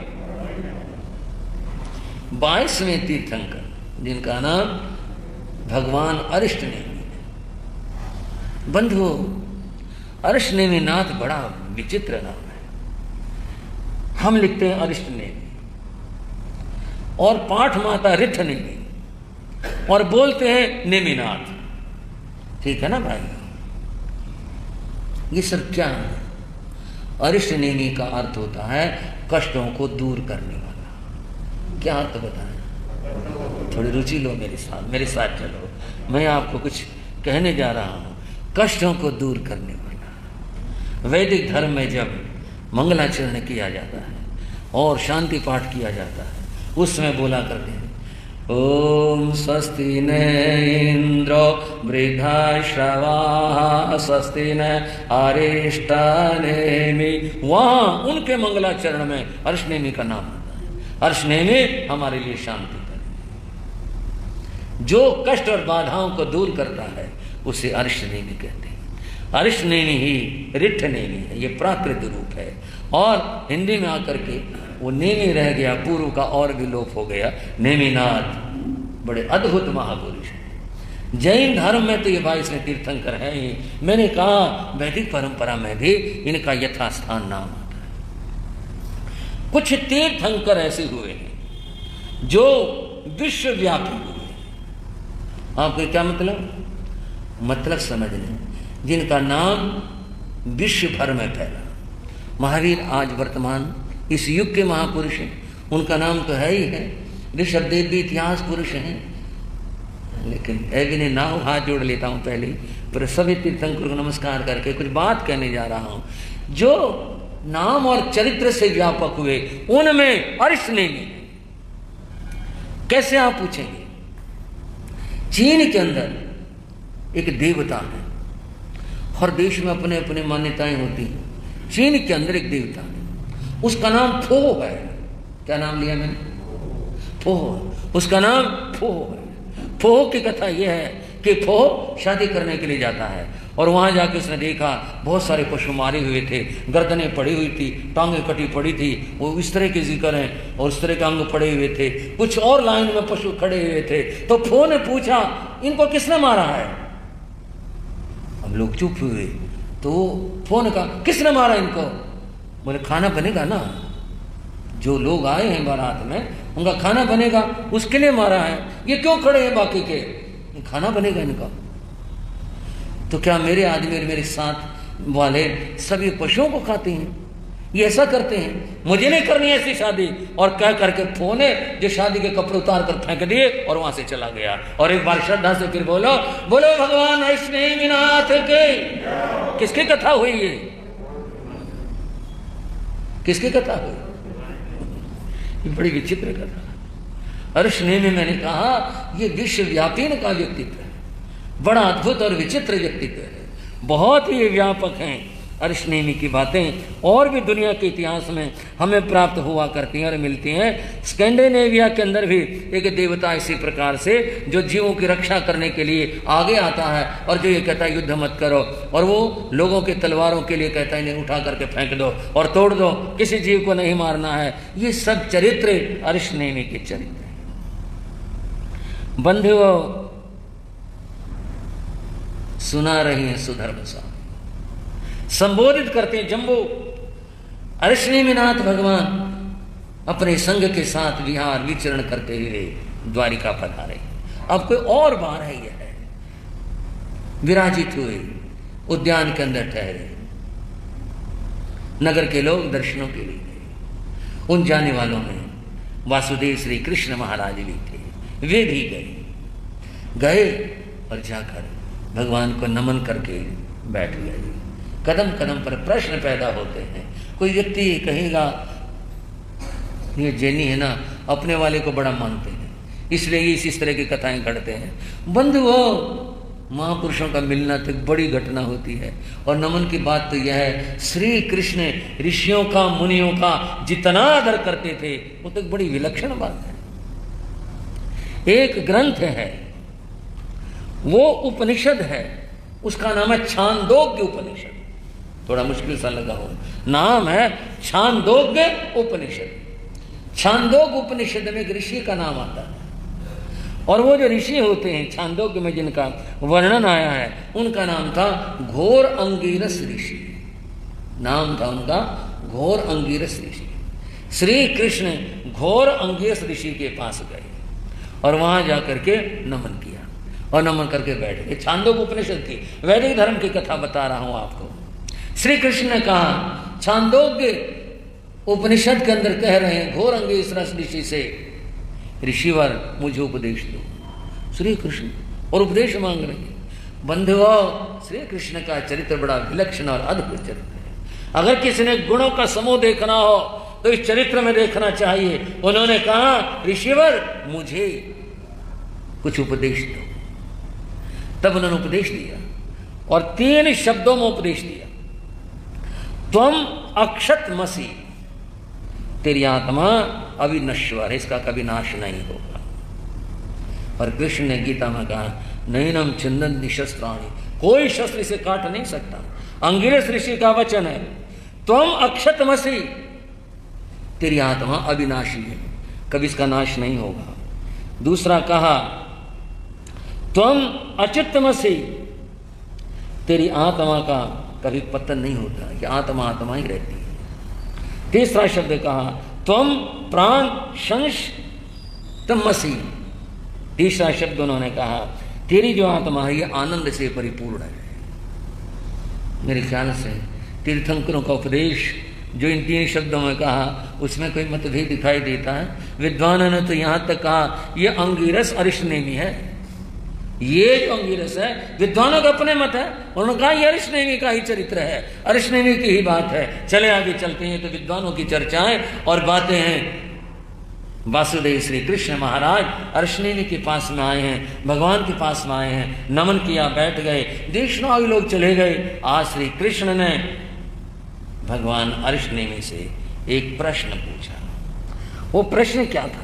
22वें तीर्थंकर, जिनका नाम भगवान अरिष्टनेमि है। बंधुओं, अरिष्टनेमि नाथ बड़ा विचित्र नाम है। हम लिखते हैं अरिष्टनेमि और पाठ माता रिठनेमि और बोलते हैं नेमिनाथ। ठीक है ना भाई? ये सब क्या है? अरिष्टनेमि का अर्थ होता है कष्टों को दूर करने वाला। क्या अर्थ बताएं? थोड़ी रुचि लो मेरे साथ चलो, मैं आपको कुछ कहने जा रहा हूं। कष्टों को दूर करने वाला। वैदिक धर्म में जब मंगलाचरण किया जाता है और शांति पाठ किया जाता है, उसमें बोला करते हैं ओम स्वस्ति न इंद्रो वृद्धाश्रवाः स्वस्ति न अरिष्टनेमि। वहां उनके मंगलाचरण में अरिष्टनेमि का नाम आता है। अरिष्टनेमि हमारे लिए शांति करे, जो कष्ट और बाधाओं को दूर करता है उसे अरिष्टनेमि कहते हैं। अरिष्टनेमि ही रिठनेमि है, ये प्राकृत रूप है और हिंदी में आकर के वो नेमि रह गया, पूर्व का और भी लोप हो गया। नेमिनाथ बड़े अद्भुत महापुरुष हैं। जैन धर्म में तो ये 22वें तीर्थंकर है ही। मैंने कहा वैदिक परंपरा में भी इनका यथास्थान नाम आता है। कुछ तीर्थंकर ऐसे हुए हैं जो विश्वव्यापी हुए। आपको क्या मतलब समझ लें, जिनका नाम विश्व भर में फैला। महावीर आज वर्तमान इस युग के महापुरुष हैं, उनका नाम तो है ही है। ऋषभदेव भी इतिहास पुरुष हैं, लेकिन ऐसे ने नाम हाथ जोड़ लेता हूँ पहले, पर सभी तीर्थंकर को नमस्कार करके कुछ बात कहने जा रहा हूँ। जो नाम और चरित्र से व्यापक हुए उनमें अरिष्टनेमि। कैसे आप पूछेंगे? चीन के अंदर एक देवता है, हर देश में अपने अपने मान्यताएं होती हैं। चीन के अंदर एक देवता है, उसका नाम फो है। क्या नाम लिया मैंने? फो। उसका नाम फो है। फो की कथा यह है कि फो शादी करने के लिए जाता है और वहां जाके उसने देखा बहुत सारे पशु मारे हुए थे, गर्दनें पड़ी हुई थी, टांगे कटी पड़ी थी, वो इस तरह के जिक्र हैं और इस तरह के अंग पड़े हुए थे। कुछ और लाइन में पशु खड़े हुए थे। तो फो ने पूछा इनको किसने मारा है? हम लोग चुप हुए। तो फो ने कहा किसने मारा इनको? बोले खाना बनेगा ना, जो लोग आए हैं बारात में उनका खाना बनेगा, उसके लिए मारा है। ये क्यों खड़े हैं बाकी के? खाना बनेगा इनका। तो क्या मेरे आदमी और मेरे साथ वाले सभी पशुओं को खाते हैं? ये ऐसा करते हैं, मुझे नहीं करनी ऐसी शादी। और क्या करके फोन है जो शादी के कपड़े उतार कर फेंक दिए और वहां से चला गया। और एक बार श्रद्धा से फिर बोलो भगवान अरिष्टनेमिनाथ के। किसकी कथा हुई ये? किसकी कथा हुई? ये बड़ी विचित्र कथा। अरिष्टनेमि मैंने कहा ये विश्वव्यापी का व्यक्तित्व है, बड़ा अद्भुत और विचित्र व्यक्तित्व है, बहुत ही व्यापक हैं। अर्शनेमी की बातें और भी दुनिया के इतिहास में हमें प्राप्त हुआ करती हैं और मिलती हैं। स्कैंडिनेविया के अंदर भी एक देवता इसी प्रकार से जो जीवों की रक्षा करने के लिए आगे आता है और जो ये कहता है युद्ध मत करो, और वो लोगों के तलवारों के लिए कहता है इन्हें उठा करके फेंक दो और तोड़ दो, किसी जीव को नहीं मारना है। ये सब चरित्र अर्शनेमी के चरित्र हैं। बंधुओं, सुना रही हैं सुधर्म सा, संबोधित करते हैं जम्बू। अर्शनेमिनाथ भगवान अपने संग के साथ विहार विचरण करते हुए द्वारिका पधारे। अब कोई और बार है, यह है विराजित हुए उद्यान के अंदर ठहरे। नगर के लोग दर्शनों के लिए गए। उन जाने वालों में वासुदेव श्री कृष्ण महाराज भी थे, वे भी गए और जाकर भगवान को नमन करके बैठ गए। कदम कदम पर प्रश्न पैदा होते हैं। कोई व्यक्ति कहेगा ये जैनी है ना, अपने वाले को बड़ा मानते हैं, इसलिए इस तरह की कथाएं घड़ते हैं। बंधुओं, महापुरुषों का मिलना तो एक बड़ी घटना होती है। और नमन की बात तो यह है, श्री कृष्ण ऋषियों का मुनियों का जितना आदर करते थे वो तो एक बड़ी विलक्षण बात है। एक ग्रंथ है, वो उपनिषद है, उसका नाम है छांदोग्य उपनिषद। थोड़ा मुश्किल सा लगा हो, नाम है छांदोग्य उपनिषद। छांदोग्य उपनिषद में एक ऋषि का नाम आता है, और वो जो ऋषि होते हैं छांदोग्य में जिनका वर्णन आया है, उनका नाम था घोर अंगिरस ऋषि। नाम था उनका घोर अंगिरस ऋषि। श्री कृष्ण घोर अंगिरस ऋषि के पास गए और वहां जाकर के नमन किया और नमन करके बैठ गए। छांदोग्य उपनिषद की वैदिक धर्म की कथा बता रहा हूं आपको। श्री कृष्ण ने कहा, छांदोग्य उपनिषद के अंदर कह रहे हैं घोर अंगिरस ऋषि से, ऋषिवर मुझे उपदेश दो। श्री कृष्ण और उपदेश मांग रहे हैं। बंधुओं, श्री कृष्ण का चरित्र बड़ा विलक्षण और अद्भुत चरित्र है। अगर किसी ने गुणों का समूह देखना हो तो इस चरित्र में देखना चाहिए। उन्होंने कहा, ऋषिवर मुझे कुछ उपदेश दो। तब उन्होंने उपदेश दिया और 3 शब्दों में उपदेश दिया। त्वम अक्षतमसि, तेरी आत्मा अविनश्वर है, इसका कभी नाश नहीं होगा। और कृष्ण ने गीता में कहा, नैनम छिन्दन्ति शस्त्राणि, कोई शस्त्र इसे काट नहीं सकता। अंगिरस ऋषि का वचन है, त्वम अक्षतमसि, तेरी आत्मा अविनाशी है, कभी इसका नाश नहीं होगा। दूसरा कहा, त्वम अचित्तमसि, तेरी आत्मा का कभी पतन नहीं होता, कि आत्मा आत्मा ही रहती है। तीसरा शब्द कहा, त्वम प्राण संशतमसि, तीसरा शब्द उन्होंने कहा, तेरी जो आत्मा है ये आनंद से परिपूर्ण है। मेरे ख्याल से तीर्थंकरों का उपदेश जो इन 3 शब्दों में कहा, उसमें कोई मतभेद दिखाई देता है। विद्वानों ने तो यहाँ तक कहा ये अंगिरस अर्शनेमी है। ये जो अंगिरस है, विद्वानों का अपने मत है, उन्होंने कहा ये अर्शनेमी का ही चरित्र है, अर्शनेमी की ही बात है। चले आगे चलते हैं तो विद्वानों की चर्चाएं और बातें हैं। वासुदेव श्री कृष्ण महाराज अर्शनेमी के पास में आए हैं, भगवान के पास में आए हैं, नमन किया, बैठ गए। देशनाग लोग चले गए। आज श्री कृष्ण ने भगवान अर्शनेमी से एक प्रश्न पूछा। वो प्रश्न क्या था?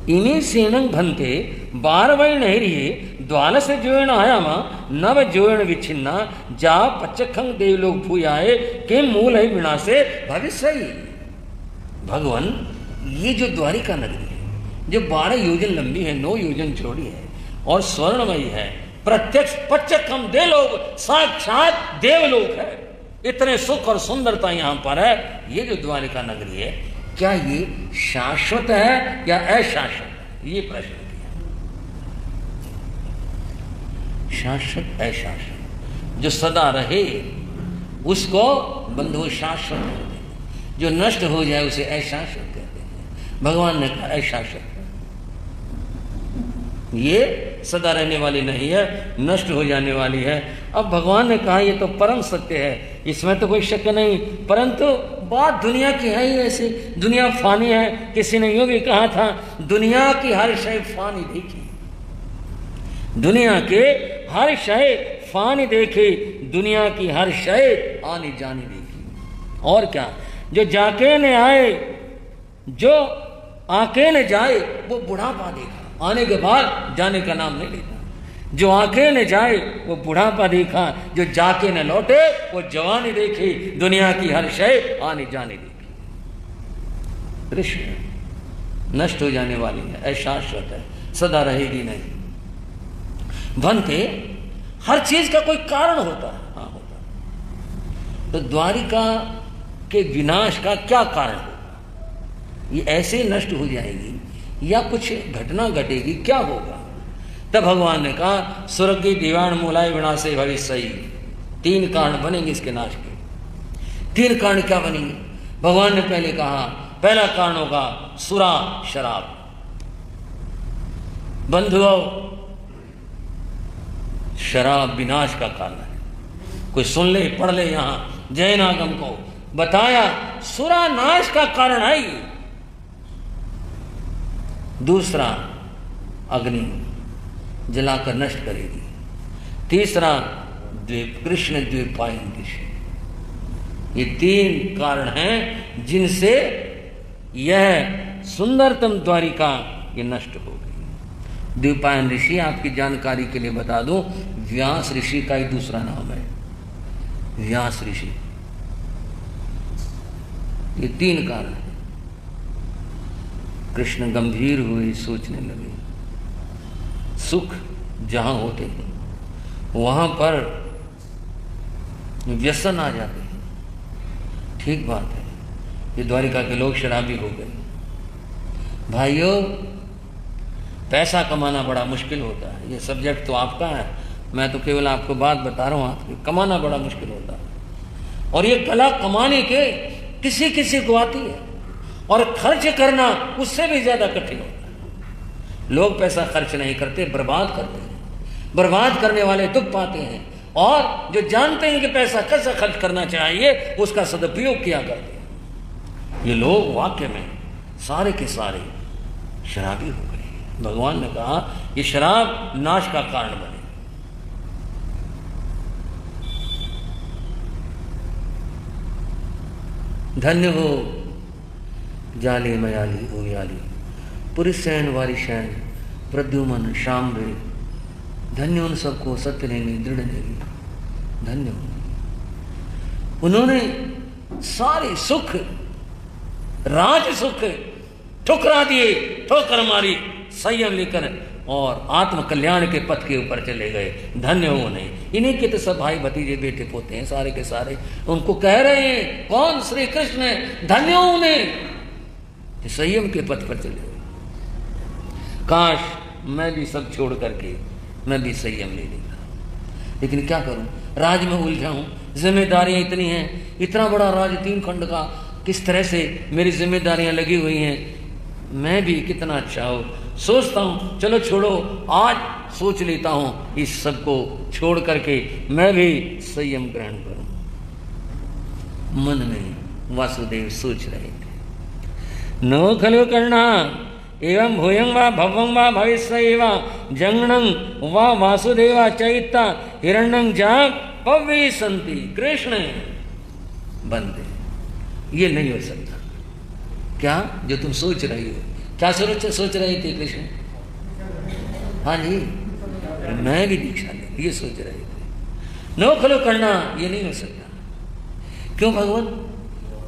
इमे सेनंग भंते बारवैण नहरिये द्वाल से जोयण आयामा नव जोयण विच्छिन्ना जा पच्चखंग देवलोक भूयाए के मूल है विनाशे भविष्य। भगवान, ये जो द्वारिका नगरी है, जो 12 योजन लंबी है, 9 योजन चौड़ी है और स्वर्णमयी है, प्रत्यक्ष पच्चखंग देवलोक, साक्षात देवलोक है, इतने सुख और सुंदरता यहाँ पर है। ये जो द्वारिका नगरी है, क्या ये शाश्वत है या अशाश्वत? ये प्रश्न किया। शाश्वत अशाश्वत, जो सदा रहे उसको बंधु शाश्वत कहते हैं, जो नष्ट हो जाए उसे अशाश्वत कहते हैं। भगवान ने कहा अशाश्वत, ये सदा रहने वाली नहीं है, नष्ट हो जाने वाली है। अब भगवान ने कहा ये तो परम सत्य है, इसमें तो कोई शक नहीं, परंतु बात दुनिया की है ही ऐसी, दुनिया फानी है। किसी ने यूं भी कहा था, दुनिया की हर शय फानी देखी, दुनिया के हर शय फानी देखे, दुनिया की हर शय आने जाने देखी। और क्या, जो जाके न आए, जो आके न जाए, वो बुढ़ापा देखा। आने के बाद जाने का नाम नहीं लेता। जो आके न जाए वो बुढ़ापा देखा, जो जाके न लौटे वो जवानी देखी, दुनिया की हर शय आने जाने देखी। कृष्ण नष्ट हो जाने वाली है, अशाश्वत है, सदा रहेगी नहीं। बनते हर चीज का कोई कारण होता है। हाँ, होता है। तो द्वारिका के विनाश का क्या कारण होगा? ये ऐसे नष्ट हो जाएगी या कुछ घटना घटेगी, क्या होगा? तब भगवान ने कहा स्वर्गी दीवान मूलाय विनाशे भविष्य। 3 कारण बनेंगे इसके नाश के। 3 कारण क्या बनेंगे? भगवान ने पहले कहा, पहला कारण होगा सुरा शराब। बंधुओं, शराब विनाश का कारण है। कोई सुन ले, पढ़ ले, यहां जैनागम को बताया सुरा नाश का कारण है। दूसरा, अग्नि जलाकर नष्ट करेगी। तीसरा, कृष्ण द्वीपायन कृष्ण। ये 3 कारण हैं जिनसे यह सुंदरतम द्वारिका ये नष्ट हो गई। द्वीपायन ऋषि, आपकी जानकारी के लिए बता दूं, व्यास ऋषि का ही दूसरा नाम है, व्यास ऋषि। ये 3 कारण है। कृष्ण गंभीर हुए, सोचने लगे, सुख जहां होते हैं वहां पर व्यसन आ जाते हैं। ठीक बात है, ये द्वारिका के लोग शराबी हो गए। भाइयों, पैसा कमाना बड़ा मुश्किल होता है। ये सब्जेक्ट तो आपका है, मैं तो केवल आपको बात बता रहा हूं। आपकी कमाना बड़ा मुश्किल होता है, और ये कला कमाने के किसी किसी को आती है, और खर्च करना उससे भी ज्यादा कठिन होता है। लोग पैसा खर्च नहीं करते, बर्बाद करते हैं। बर्बाद करने वाले दुख पाते हैं, और जो जानते हैं कि पैसा कैसा खर्च करना चाहिए उसका सदुपयोग किया करते हैं। ये लोग वाकई में सारे के सारे शराबी हो गए। भगवान ने कहा ये शराब नाश का कारण बने। धन्य हो जाले मयाली ओयाली, पुरिसैन वारिशैन प्रद्युमन शाम्बे। धन्य उन सबको सत्य नेमी दृढ़ नेमी, धन्य हो। उन्होंने सारे सुख, राज सुख ठुकरा दिए, ठोकर मारी, संयम लेकर और आत्म कल्याण के पथ के ऊपर चले गए। धन्य हो उन्हें। इन्हीं के तो सब भाई भतीजे बेटे पोते हैं, सारे के सारे उनको कह रहे हैं। कौन? श्री कृष्ण है। धन्य हो उन्हें, संयम के पथ पर चले गए। काश मैं भी सब छोड़ करके मैं भी संयम ले लेता, लेकिन क्या करूं, राज में उलझा हूं, जिम्मेदारियां इतनी हैं, इतना बड़ा राज 3 खंड का, किस तरह से मेरी जिम्मेदारियां लगी हुई हैं। मैं भी कितना अच्छा हो, सोचता हूं चलो छोड़ो, आज सोच लेता हूं इस सब को छोड़ करके मैं भी संयम ग्रहण करूं। मन में वासुदेव सोच रहे थे, नो खलु करना एवं भूयं वा भवं वा भविष्य एवा जंगणं वा वासुदेवा चैत्ता हिरण्यं जाग पवे संति। कृष्ण बंदे, ये नहीं हो सकता। क्या जो तुम सोच रही हो? क्या सोच रही थी कृष्ण? हाँ जी, मैं भी दीक्षा ले, ये सोच रहे थे। नो खलो करना, ये नहीं हो सकता। क्यों भगवान?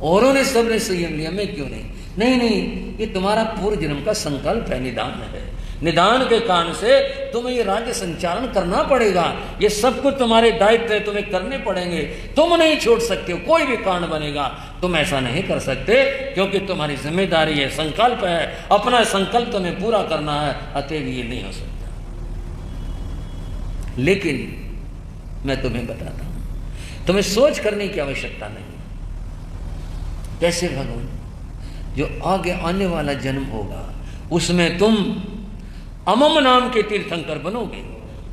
औरों ने, सबने संयम लिया, मैं क्यों नहीं? नहीं नहीं, ये तुम्हारा पूर्व जन्म का संकल्प है, निदान है। निदान के कारण से तुम्हें ये राज्य संचालन करना पड़ेगा। ये सब कुछ तुम्हारे दायित्व है, तुम्हें करने पड़ेंगे। तुम नहीं छोड़ सकते हो, कोई भी कारण बनेगा तुम ऐसा नहीं कर सकते, क्योंकि तुम्हारी जिम्मेदारी है, संकल्प है, अपना संकल्प तुम्हें पूरा करना है। अतएव ये नहीं हो सकता। लेकिन मैं तुम्हें बताता हूं, तुम्हें सोच करने की आवश्यकता नहीं। कैसे भगवान? जो आगे आने वाला जन्म होगा उसमें तुम अमम नाम के तीर्थंकर बनोगे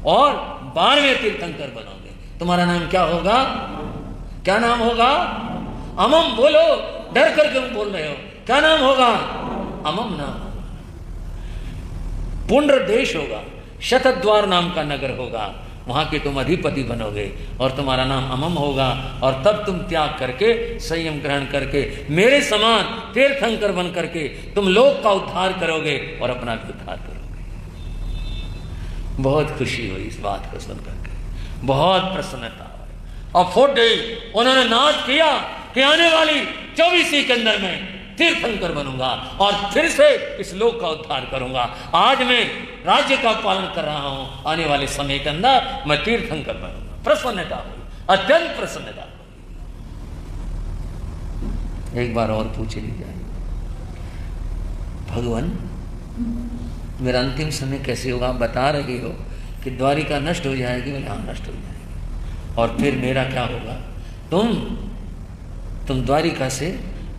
और 12वें तीर्थंकर बनोगे। तुम्हारा नाम क्या होगा? क्या नाम होगा? अमम। बोलो, डर कर क्यों बोल रहे हो? क्या नाम होगा? अमम नाम होगा। पुंड्र देश होगा, शतद्वार नाम का नगर होगा, वहाँ के तुम अधिपति बनोगे और तुम्हारा नाम अमम होगा, और तब तुम त्याग करके संयम ग्रहण करके मेरे समान तीर्थंकर बन करके तुम लोक का उद्धार करोगे और अपना भी उद्धार करोगे। बहुत खुशी हुई इस बात को सुन करके, बहुत प्रसन्नता हुई। और फुटे उन्होंने नाच किया कि आने वाली 24 के अंदर मैं तीर्थंकर बनूंगा और फिर से इस लोक का उद्धार करूंगा। आज मैं राज्य का पालन कर रहा हूं, आने वाले समय के अंदर मैं तीर्थंकर बनूंगा। प्रसन्नता हुई, अत्यंत प्रसन्नता हुई। एक बार और पूछ लीजिए, भगवान मेरा अंतिम समय कैसे होगा? आप बता रहे हो कि द्वारिका नष्ट हो जाएगी। मैंने हाँ, नष्ट हो जाएगी। और फिर मेरा क्या होगा? तुम द्वारिका से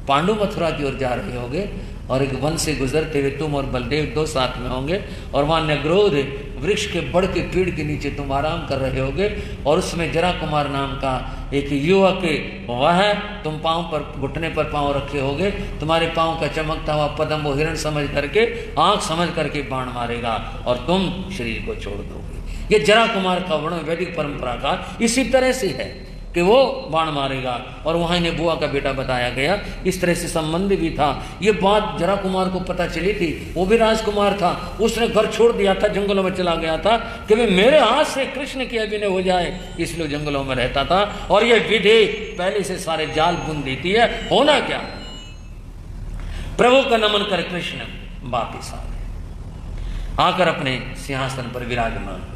पांडु मथुरा की ओर जा रहे होगे और एक वन से गुजरते हुए तुम और बलदेव 2 साथ में होंगे और वहाँ नग्रोध वृक्ष के बड़ के पेड़ के नीचे तुम आराम कर रहे होगे और उसमें जरा कुमार नाम का एक युवक वह तुम पाँव पर घुटने पर पाँव रखे होगे, तुम्हारे पाँव का चमकता हुआ पदम वो हिरण समझ करके आँख समझ करके बाण मारेगा और तुम शरीर को छोड़ दोगे। ये जरा कुमार का वर्णन वैदिक परंपरा का इसी तरह से है कि वो बाण मारेगा और वहाँ इन्हें बुआ का बेटा बताया गया। इस तरह से संबंध भी था। ये बात जरा कुमार को पता चली थी, वो भी राजकुमार था, उसने घर छोड़ दिया था, जंगलों में चला गया था कि भाई मेरे हाथ से कृष्ण की अभिनय हो जाए, इसलिए जंगलों में रहता था। और ये विधि पहले से सारे जाल बुन देती है। होना क्या, प्रभु का नमन कर कृष्ण वापिस आ गए, आकर अपने सिंहासन पर विराजमान हुए।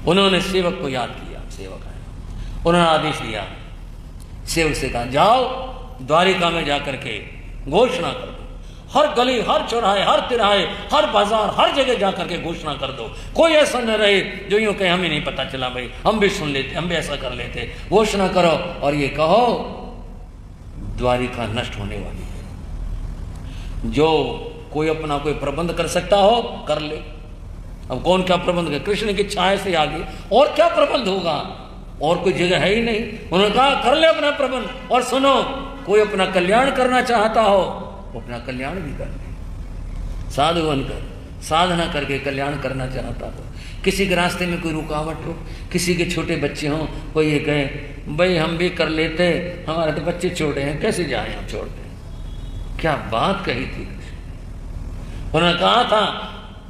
उन्होंने सेवक को याद किया, सेवक उन्होंने आदेश दिया, सेवक से कहा जाओ द्वारिका में जाकर के घोषणा कर दो, हर गली हर चौराहे हर तिराहे हर बाजार हर जगह जाकर के घोषणा कर दो। कोई ऐसा न रहे जो यूं कहे हमें नहीं पता चला, भाई हम भी सुन लेते, हम भी ऐसा कर लेते। घोषणा करो और ये कहो द्वारिका नष्ट होने वाली है। जो कोई अपना कोई प्रबंध कर सकता हो कर ले। अब कौन क्या प्रबंध करे? कृष्ण की छाया से आगे और क्या प्रबंध होगा? और कोई जगह है ही नहीं। उन्होंने कहा कर ले अपना प्रबंध। और सुनो, कोई अपना कल्याण करना चाहता हो वो अपना कल्याण भी कर ले। साधु बनकर साधना करके कल्याण करना चाहता हो, किसी के रास्ते में कोई रुकावट हो, किसी के छोटे बच्चे हों, कोई ये कहे भाई हम भी कर लेते, हमारे तो बच्चे छोटे हैं, कैसे जाए हम छोड़ते। क्या बात कही थी। उन्होंने कहा था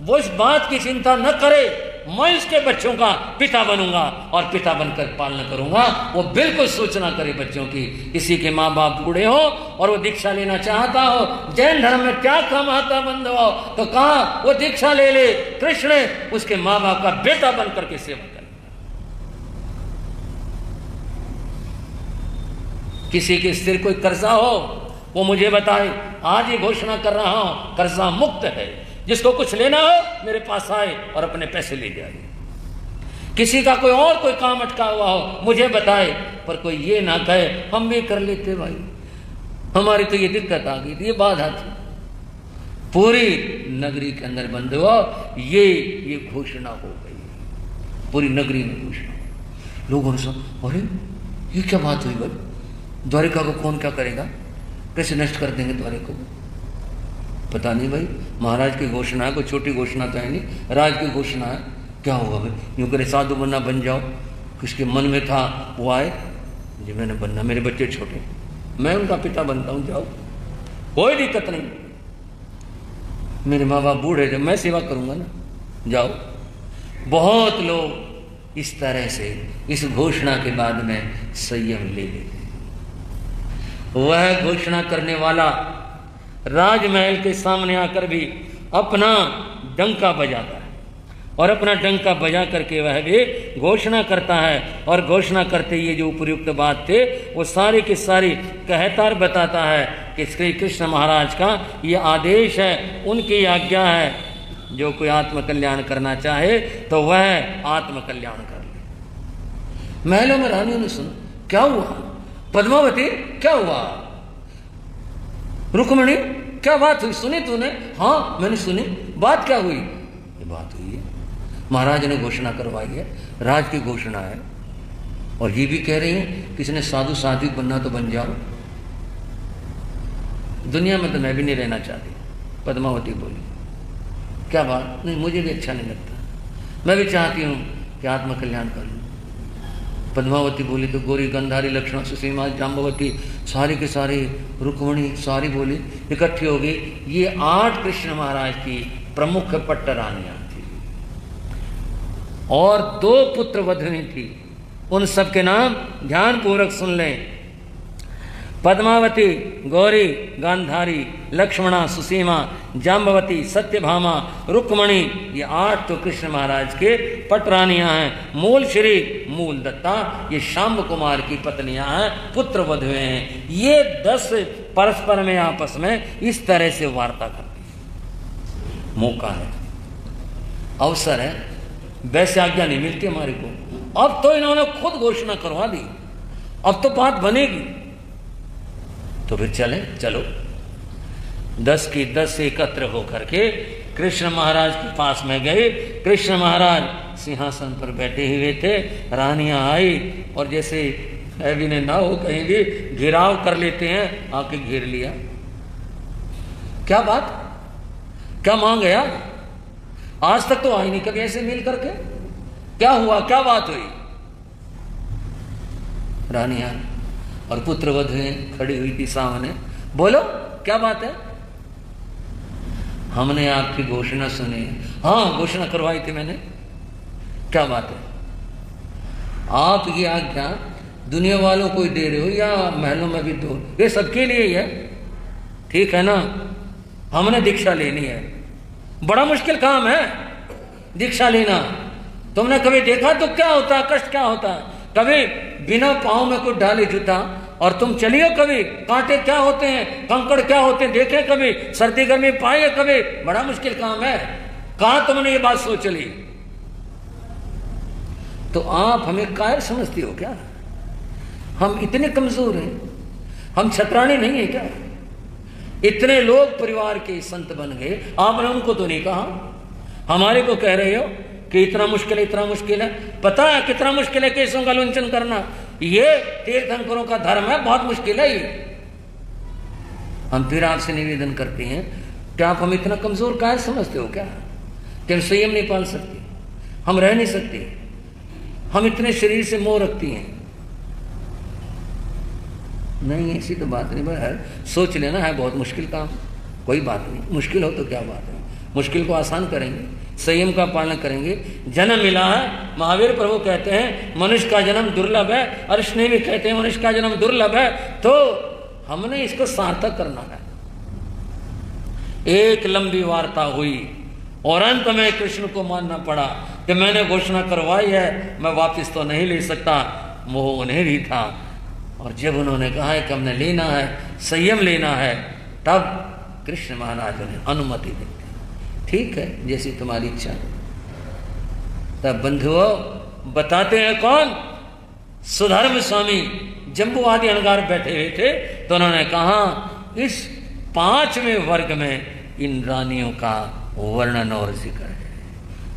वो इस बात की चिंता न करे, मैं इसके बच्चों का पिता बनूंगा और पिता बनकर पालना करूंगा। वो बिल्कुल सोचना करे बच्चों की। किसी के माँ बाप बूढ़े हो और वो दीक्षा लेना चाहता हो, जैन धर्म में त्याग का महत्व बंद हो, तो कहा वो दीक्षा ले ले, कृष्ण उसके माँ बाप का बेटा बनकर के सेवा करे। किसी के सिर कोई कर्जा हो वो मुझे बताए, आज ही घोषणा कर रहा हूं कर्जा मुक्त है, जिसको कुछ लेना हो मेरे पास आए और अपने पैसे ले जाए। किसी का कोई और कोई काम अटका हुआ हो मुझे बताए, पर कोई ये ना कहे हम भी कर लेते भाई, हमारी तो ये दिक्कत आ गई थी, ये बाधा थी। पूरी नगरी के अंदर बंद हुआ, ये घोषणा हो गई, पूरी नगरी में घोषणा। लोगों ने सुना, अरे ये क्या बात हुई भाई, द्वारिका को कौन क्या करेगा, कैसे नष्ट कर देंगे द्वारिका को? पता नहीं भाई, महाराज की घोषणा है, कोई छोटी घोषणा तो है नहीं, राज की घोषणा है। क्या होगा भाई? यूँ करे साधु बनना बन जाओ। किसके मन में था वो आए, जी मैंने बनना, मेरे बच्चे छोटे, मैं उनका पिता बनता हूँ, जाओ कोई दिक्कत नहीं, मेरे माँ बाप बूढ़े थे, मैं सेवा करूँगा ना, जाओ। बहुत लोग इस तरह से इस घोषणा के बाद में संयम ले लेते। वह घोषणा करने वाला राजमहल के सामने आकर भी अपना डंका बजाता है और अपना डंका बजा करके वह भी घोषणा करता है। और घोषणा करते ये जो उपयुक्त बात थे वो सारी की सारी कहतार बताता है कि श्री कृष्ण महाराज का ये आदेश है, उनकी आज्ञा है, जो कोई आत्मकल्याण करना चाहे तो वह आत्मकल्याण कर ले। महलों में रानियों ने सुना, क्या हुआ पद्मावती, क्या हुआ रुक्मणी, क्या बात हुई, सुनी तूने? हाँ मैंने सुनी, बात क्या हुई? ये बात हुई है, महाराज ने घोषणा करवाई है, राज की घोषणा है, और ये भी कह रहे हैं किसी ने साधु साध्वी बनना तो बन जाओ, दुनिया में तो मैं भी नहीं रहना चाहती। पद्मावती बोली, क्या बात? नहीं मुझे भी अच्छा नहीं लगता, मैं भी चाहती हूँ कि आत्मकल्याण कर लूँ। पद्मावती बोली तो गोरी, गंधारी, लक्ष्मण, सुसीमा, जाम्बवती, सारी के सारी, रुक्मणी सारी बोली इकट्ठी हो गई। ये 8 कृष्ण महाराज की प्रमुख पट्ट रानियां थी और 2 पुत्र वधुएं थी। उन सबके नाम ध्यानपूर्वक सुन लें। पद्मावती, गौरी, गांधारी, लक्ष्मणा, सुसीमा, जाम्बवती, सत्यभामा, रुक्मणी, ये 8 तो कृष्ण महाराज के पटरानियां हैं। मूल श्री, मूल दत्ता, ये शाम्ब कुमार की पत्नियां हैं, पुत्र वधुएं हैं। ये 10 परस्पर में आपस में इस तरह से वार्ता करती है। मौका है, अवसर है, वैसे आज्ञा नहीं मिलती हमारे को। अब तो इन्होंने खुद घोषणा करवा दी, अब तो बात बनेगी, तो फिर चलो 10 की 10 एकत्र होकर के कृष्ण महाराज के पास में गए। कृष्ण महाराज सिंहासन पर बैठे हुए थे, रानियां आई और जैसे अभी ने ना हो कहेंगे घिराव कर लेते हैं, आके घेर लिया। क्या बात, क्या मांग है? आज तक तो आई नहीं कभी ऐसे मिल करके। क्या हुआ, क्या बात हुई? रानियां और पुत्र वधुएं खड़ी हुई थी सामने। बोलो क्या बात है? हमने आपकी घोषणा सुनी। हाँ, घोषणा करवाई थी मैंने। क्या बात है? आप ये आज्ञा दुनिया वालों को ही दे रहे हो या महलों में भी दो? ये सबके लिए ही है, ठीक है ना? हमने दीक्षा लेनी है। बड़ा मुश्किल काम है दीक्षा लेना। तुमने कभी देखा तो क्या होता है, कष्ट क्या होता है? कभी बिना पांव में कुछ डाले जूता और तुम चलियो, कभी कांटे क्या होते हैं, कंकड़ क्या होते हैं देखे, कभी सर्दी गर्मी पाए कभी? बड़ा मुश्किल काम है। कहां तुमने ये बात सोच ली? तो आप हमें कायर समझती हो क्या? हम इतने कमजोर हैं? हम छतरानी नहीं है क्या? इतने लोग परिवार के संत बन गए, आपने उनको तो नहीं कहा, हमारे को कह रहे हो कि इतना मुश्किल है, इतना मुश्किल है। पता है कितना मुश्किल है केसों का लुंचन करना? ये तीर्थंकरों का धर्म है, बहुत मुश्किल है ये। हम फिर आपसे निवेदन करते हैं कि आप हम इतना कमजोर काहे समझते हो क्या कि हम संयम नहीं पाल सकते, हम रह नहीं सकते, हम इतने शरीर से मोह रखती हैं? नहीं, ऐसी तो बात नहीं भाई, सोच लेना है बहुत मुश्किल काम। कोई बात नहीं, मुश्किल हो तो क्या बात है, मुश्किल को आसान करेंगे, संयम का पालन करेंगे। जन्म मिला है, महावीर प्रभु कहते हैं मनुष्य का जन्म दुर्लभ है, अर्शनी भी कहते हैं मनुष्य का जन्म दुर्लभ है, तो हमने इसको सार्थक करना है। एक लंबी वार्ता हुई और अंत में कृष्ण को मानना पड़ा कि मैंने घोषणा करवाई है, मैं वापस तो नहीं ले सकता। मोह उन्हें भी था और जब उन्होंने कहा है कि हमने लेना है, संयम लेना है, तब कृष्ण महाराज ने अनुमति दी। ठीक है, जैसी तुम्हारी इच्छा। तब बंधुओं बताते हैं कौन? सुधर्म स्वामी जम्बू आदि अणगार बैठे हुए थे, तो उन्होंने कहा इस 5वें वर्ग में इन रानियों का वर्णन और जिक्र है।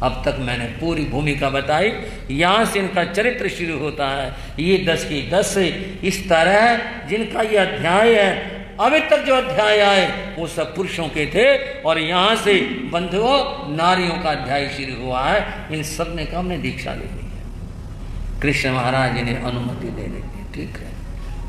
अब तक मैंने पूरी भूमिका बताई, यहां से इनका चरित्र शुरू होता है। ये 10 की 10 इस तरह जिनका ये अध्याय है, अभी तक जो अध्याय आए वो सब पुरुषों के थे और यहां से बंधुओं नारियों का अध्याय शुरू हुआ है। इन सब ने कहा हमने दीक्षा लेनी है। कृष्ण महाराज इन्हें अनुमति दे देते हैं। ठीक है,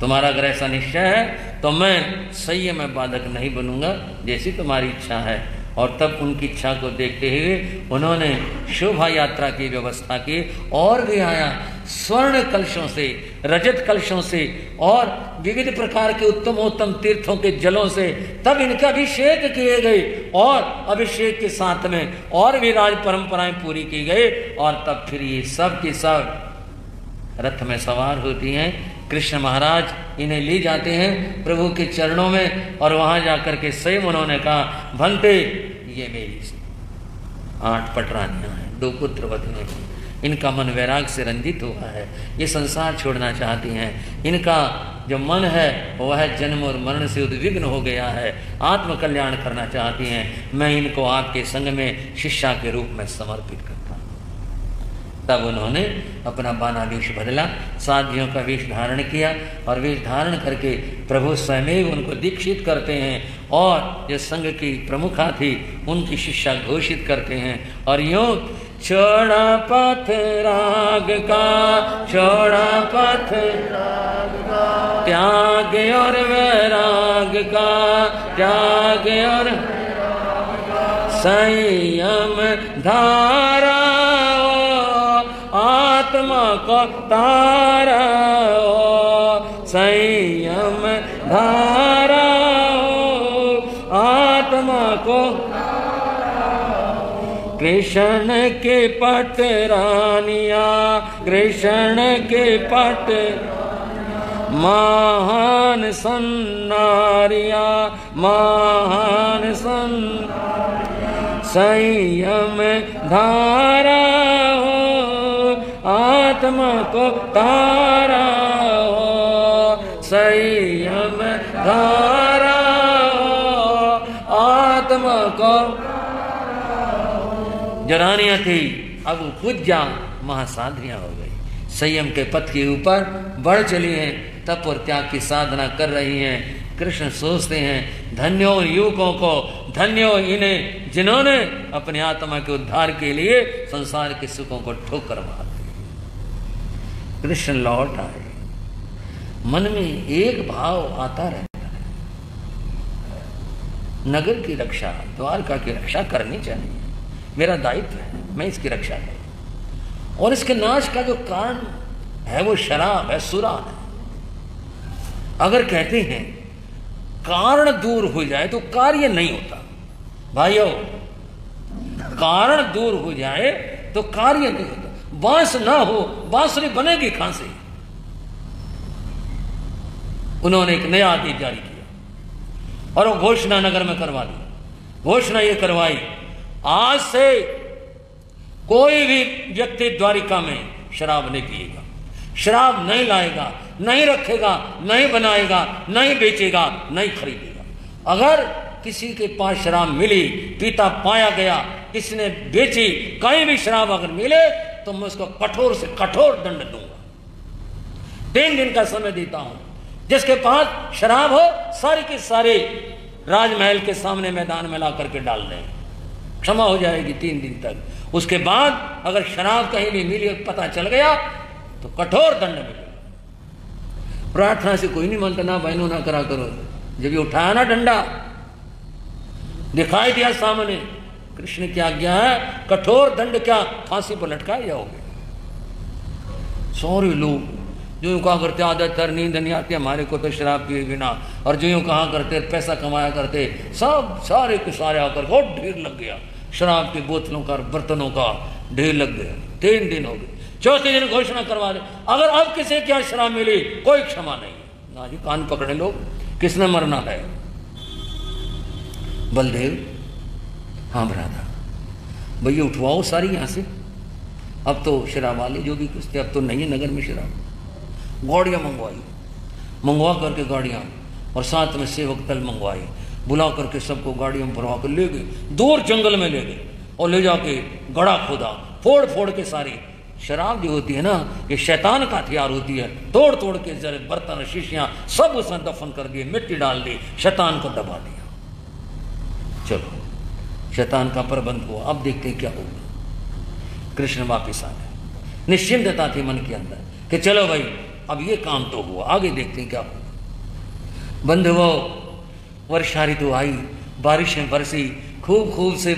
तुम्हारा अगर ऐसा निश्चय है तो मैं संयम में बाधक नहीं बनूंगा, जैसी तुम्हारी इच्छा है। और तब उनकी इच्छा को देखते हुए उन्होंने शोभा यात्रा की व्यवस्था की और भी आया स्वर्ण कलशों से, रजत कलशों से और विविध प्रकार के उत्तम तीर्थों के जलों से तब इनका अभिषेक किए गए और अभिषेक के साथ में और भी राज परंपराएं पूरी की गई। और तब फिर ये सब की सब रथ में सवार होती हैं। कृष्ण महाराज इन्हें ले जाते हैं प्रभु के चरणों में और वहां जाकर के स्वयं उन्होंने कहा भंते ये मेरी 8 पटरानियां हैं, 2 पुत्र वधुएं हैं। इनका मन वैराग से रंजित हुआ है, ये संसार छोड़ना चाहती हैं। इनका जो मन है वह जन्म और मरण से उद्विग्न हो गया है, आत्मकल्याण करना चाहती हैं। मैं इनको आपके संग में शिष्या के रूप में समर्पित करता हूँ। तब उन्होंने अपना बाना वेश बदला, साधियों का वेश धारण किया और वेश धारण करके प्रभु स्वयं उनको दीक्षित करते हैं और जो संघ की प्रमुखा थी उनकी शिष्या घोषित करते हैं। और यूँ छोड़ा पथ राग का, छोड़ा पथ राग का, त्याग और वैराग का, त्याग और संयम धारा आत्मा को तारा, संयम धारा आत्मा को। कृष्ण के पट रानिया, कृष्ण के पट महान सन्नारिया, महान सन संयम धारा हो आत्मा को तारा हो, संयम धारा हो आत्मा को। जो रानियां थी अब पूज्या महासाध्वियां हो गई, संयम के पथ के ऊपर बढ़ चली हैं, तप और त्याग की साधना कर रही हैं। कृष्ण सोचते हैं धन्यो युवकों को, धन्यो इन्हें जिन्होंने अपने आत्मा के उद्धार के लिए संसार के सुखों को ठोकर मार दी। कृष्ण लौट आए, मन में एक भाव आता रहता है, नगर की रक्षा, द्वारका की रक्षा करनी चाहिए, मेरा दायित्व है, मैं इसकी रक्षा करूं। और इसके नाश का जो कारण है वो शराब है, सुरा है। अगर कहते हैं कारण दूर हो जाए तो कार्य नहीं होता, भाइयों कारण दूर हो जाए तो कार्य नहीं होता। बांस ना हो बांसुरी बनेगी कहां से? उन्होंने एक नया आदेश जारी किया और वो घोषणा नगर में करवा दी। घोषणा ये करवाई, आज से कोई भी व्यक्ति द्वारिका में शराब नहीं पिएगा, शराब नहीं लाएगा, नहीं रखेगा, नहीं बनाएगा, नहीं बेचेगा, नहीं खरीदेगा। अगर किसी के पास शराब मिली, पीता पाया गया, किसी ने बेची, कहीं भी शराब अगर मिले तो मैं उसको कठोर से कठोर दंड दूंगा। 3 दिन का समय देता हूं, जिसके पास शराब हो सारी के सारे राजमहल के सामने मैदान में ला करके डाल दें, क्षमा हो जाएगी 3 दिन तक। उसके बाद अगर शराब कहीं भी मिली और पता चल गया तो कठोर दंड मिलेगा। प्रार्थना से कोई नहीं मानता, ना बहनों ना करा करो। जब ये उठाया ना डंडा, दिखाई दिया सामने, कृष्ण की आज्ञा है, कठोर दंड क्या, फांसी पर लटकाए जाओगे। सारे लोग जो यूं कहा करते आदत नींद नहीं आती हमारे को तो शराब पिए बिना, और जो यूं कहा करते पैसा कमाया करते, सब सारे के सारे आकर बहुत ढेर लग गया, शराब की बोतलों का बर्तनों का ढेर लग गया। 3 दिन हो गए, चौथे दिन घोषणा करवा दे, अगर अब किसी क्या शराब मिली कोई क्षमा नहीं। ना जी, कान पकड़े लोग, किसने मरना है? बलदेव, हाँ भरादा, भैया उठवाओ सारी यहां से, अब तो शराब वाले जो भी कुछ थे अब तो नहीं है नगर में शराब। गाड़ियां मंगवा करके गाड़ियां, और साथ में सेवक दल मंगवाए, बुला करके सबको गाड़ियों में भरवा कर ले गए, दूर जंगल में ले गए और ले जाके गड़ा खोदा, फोड़ फोड़ के सारी शराब जो होती है ना, ये शैतान का हथियार होती है, तोड़ तोड़ के जरे बर्तन शीशियां सब उसने दफन कर दिए, मिट्टी डाल दी, शैतान को दबा दिया। चलो शैतान का प्रबंध हुआ, अब देखते क्या होगा। कृष्ण वापिस आ गए, निश्चिंतता थी मन के अंदर कि चलो भाई अब ये काम तो हुआ, आगे देखते क्या होगा। बंधुओं, वर्षा ऋतु आई, बारिशें बरसी, खूब खूब से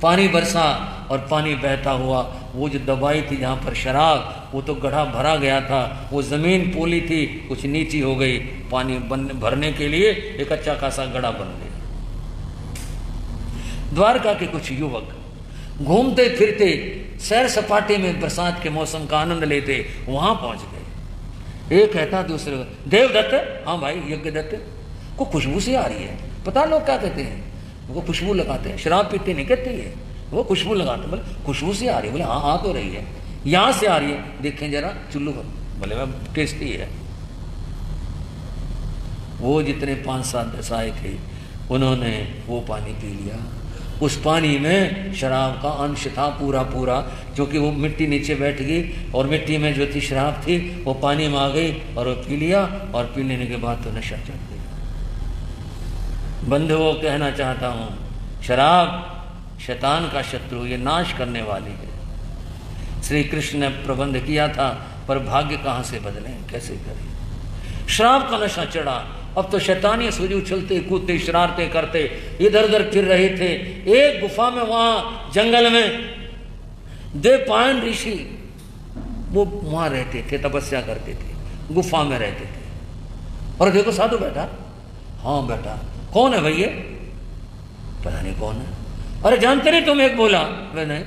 पानी बरसा और पानी बहता हुआ, वो जो दबाई थी जहाँ पर शराब, वो तो गड्ढा भरा गया था, वो ज़मीन पोली थी, कुछ नीची हो गई, पानी भरने के लिए एक अच्छा खासा गड्ढा बन गया। द्वारका के कुछ युवक घूमते फिरते सैर सपाटे में बरसात के मौसम का आनंद लेते वहां पहुंच गए। एक कहता दूसरे को, देवदत्त, हाँ भाई यज्ञदत्त, को खुशबू से आ रही है। पता लोग क्या कहते हैं, वो खुशबू लगाते हैं, शराब पीते नहीं कहते हैं, वो खुशबू लगाते हैं। बोले खुशबू से आ रही है? बोले हाँ आ तो रही है, यहाँ से आ रही है, देखें जरा चुल्लू पर। बोले मैं टेस्टी है। वो जितने 5-7 10 आए थे उन्होंने वो पानी पी लिया। उस पानी में शराब का अंश था पूरा पूरा, क्योंकि वो मिट्टी नीचे बैठ गई और मिट्टी में जो थी शराब थी वो पानी में आ गई और वो पी लिया, और पी लेने के बाद तो नशा चढ़ गया। बंधुओं, कहना चाहता हूँ, शराब शैतान का शत्रु, ये नाश करने वाली है। श्री कृष्ण ने प्रबंध किया था, पर भाग्य कहाँ से बदले, कैसे करें। श्राप का नशा चढ़ा, अब तो शैतानियां सूझ उछलते कूदते शरारतें करते इधर उधर फिर रहे थे। एक गुफा में वहां जंगल में देवपायन ऋषि वो वहां रहते थे, तपस्या करते थे, गुफा में रहते थे। और देखो साधु बैठा, हाँ बैठा, कौन है भैया, पता नहीं कौन है। अरे जानते नहीं तुम, एक बोला मैंने,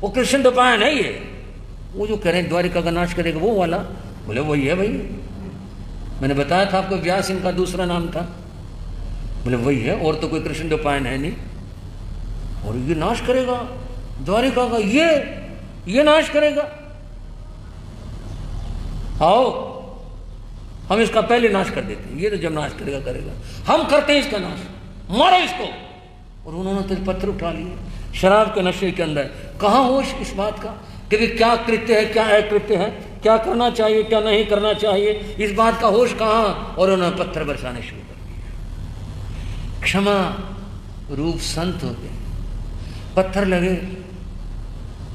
वो कृष्ण देवपायन है ये, वो जो कह रहे हैं द्वारिका का नाश करेगा वो वाला। बोले वही है भैया, मैंने बताया था आपको व्यास इनका दूसरा नाम था। बोले वही है, और तो कोई कृष्ण देवपायन है नहीं, और ये नाश करेगा द्वारिका का, ये नाश करेगा। आओ हम इसका पहले नाश कर देते हैं, ये तो जब नाश करेगा हम करते हैं इसका नाश, मारो इसको। और उन्होंने तो पत्थर उठा लिए शराब के नशे के अंदर। कहाँ होश इस बात का कि क्या कृत्य है, क्या अकृत्य है, क्या करना चाहिए, क्या नहीं करना चाहिए, इस बात का होश कहाँ। और उन्होंने पत्थर बरसाने शुरू कर दिए। क्षमा रूप संत हो गए, पत्थर लगे।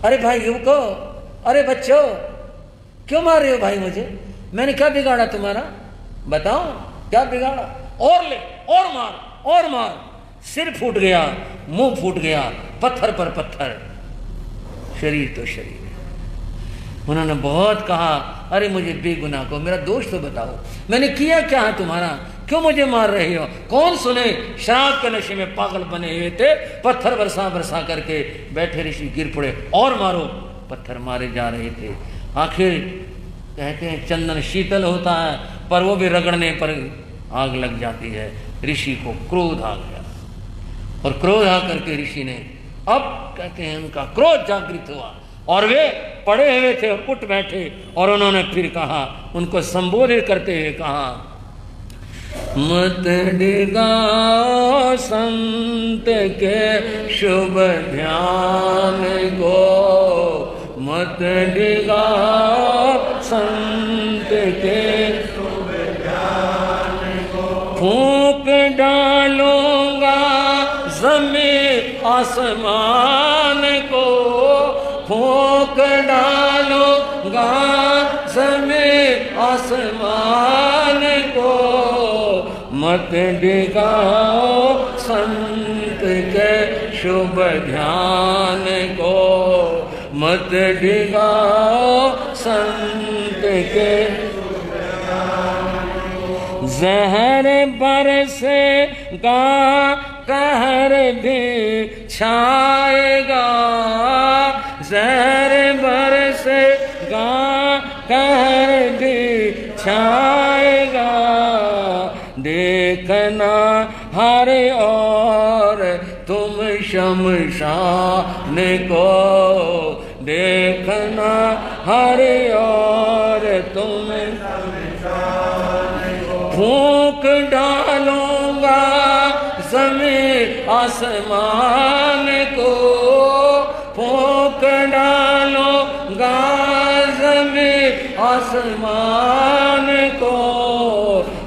अरे भाई युवको, अरे बच्चों, क्यों मार रहे हो भाई मुझे, मैंने क्या बिगाड़ा तुम्हारा, बताओ क्या बिगाड़ा। और ले, और मार, और मार। सिर फूट गया, मुंह फूट गया, पत्थर पर पत्थर, शरीर तो शरीर। उन्होंने बहुत कहा, अरे मुझे बेगुनाह को मेरा दोष तो बताओ, मैंने किया क्या है तुम्हारा, क्यों मुझे मार रहे हो। कौन सुने, शराब के नशे में पागल बने हुए थे, पत्थर बरसा बरसा करके बैठे ऋषि गिर पड़े, और मारो। पत्थर मारे जा रहे थे। आखिर कहते हैं चंदन शीतल होता है, पर वो भी रगड़ने पर आग लग जाती है। ऋषि को क्रोध आ गया, और क्रोध आकर के ऋषि ने, अब कहते हैं उनका क्रोध जागृत हुआ, और वे पड़े हुए थे और उठ बैठे। और उन्होंने फिर कहा, उनको संबोधित करते हुए कहा, मत डिगाओ संत के शुभ ध्यान को, मत डिगाओ संत के शुभ ध्यान को, फूंक डालूंगा ज़मीं आसमान को, फूंक डालूंगा ज़मीं आसमान को, मत डिगाओ संत के शुभ ध्यान को, मत डिगाओ संत के शुभ ध्यान को। जहर बरसेगा कहर भी छाएगा, जहर बरसेगा कहर भी छाएगा, देखना हर और तुम शमशान को, देखना हर और तुम शमशान को, फूंक डालूंगा ज़मीं आसमान को, फूंक डालूंगा ज़मीं आसमान को,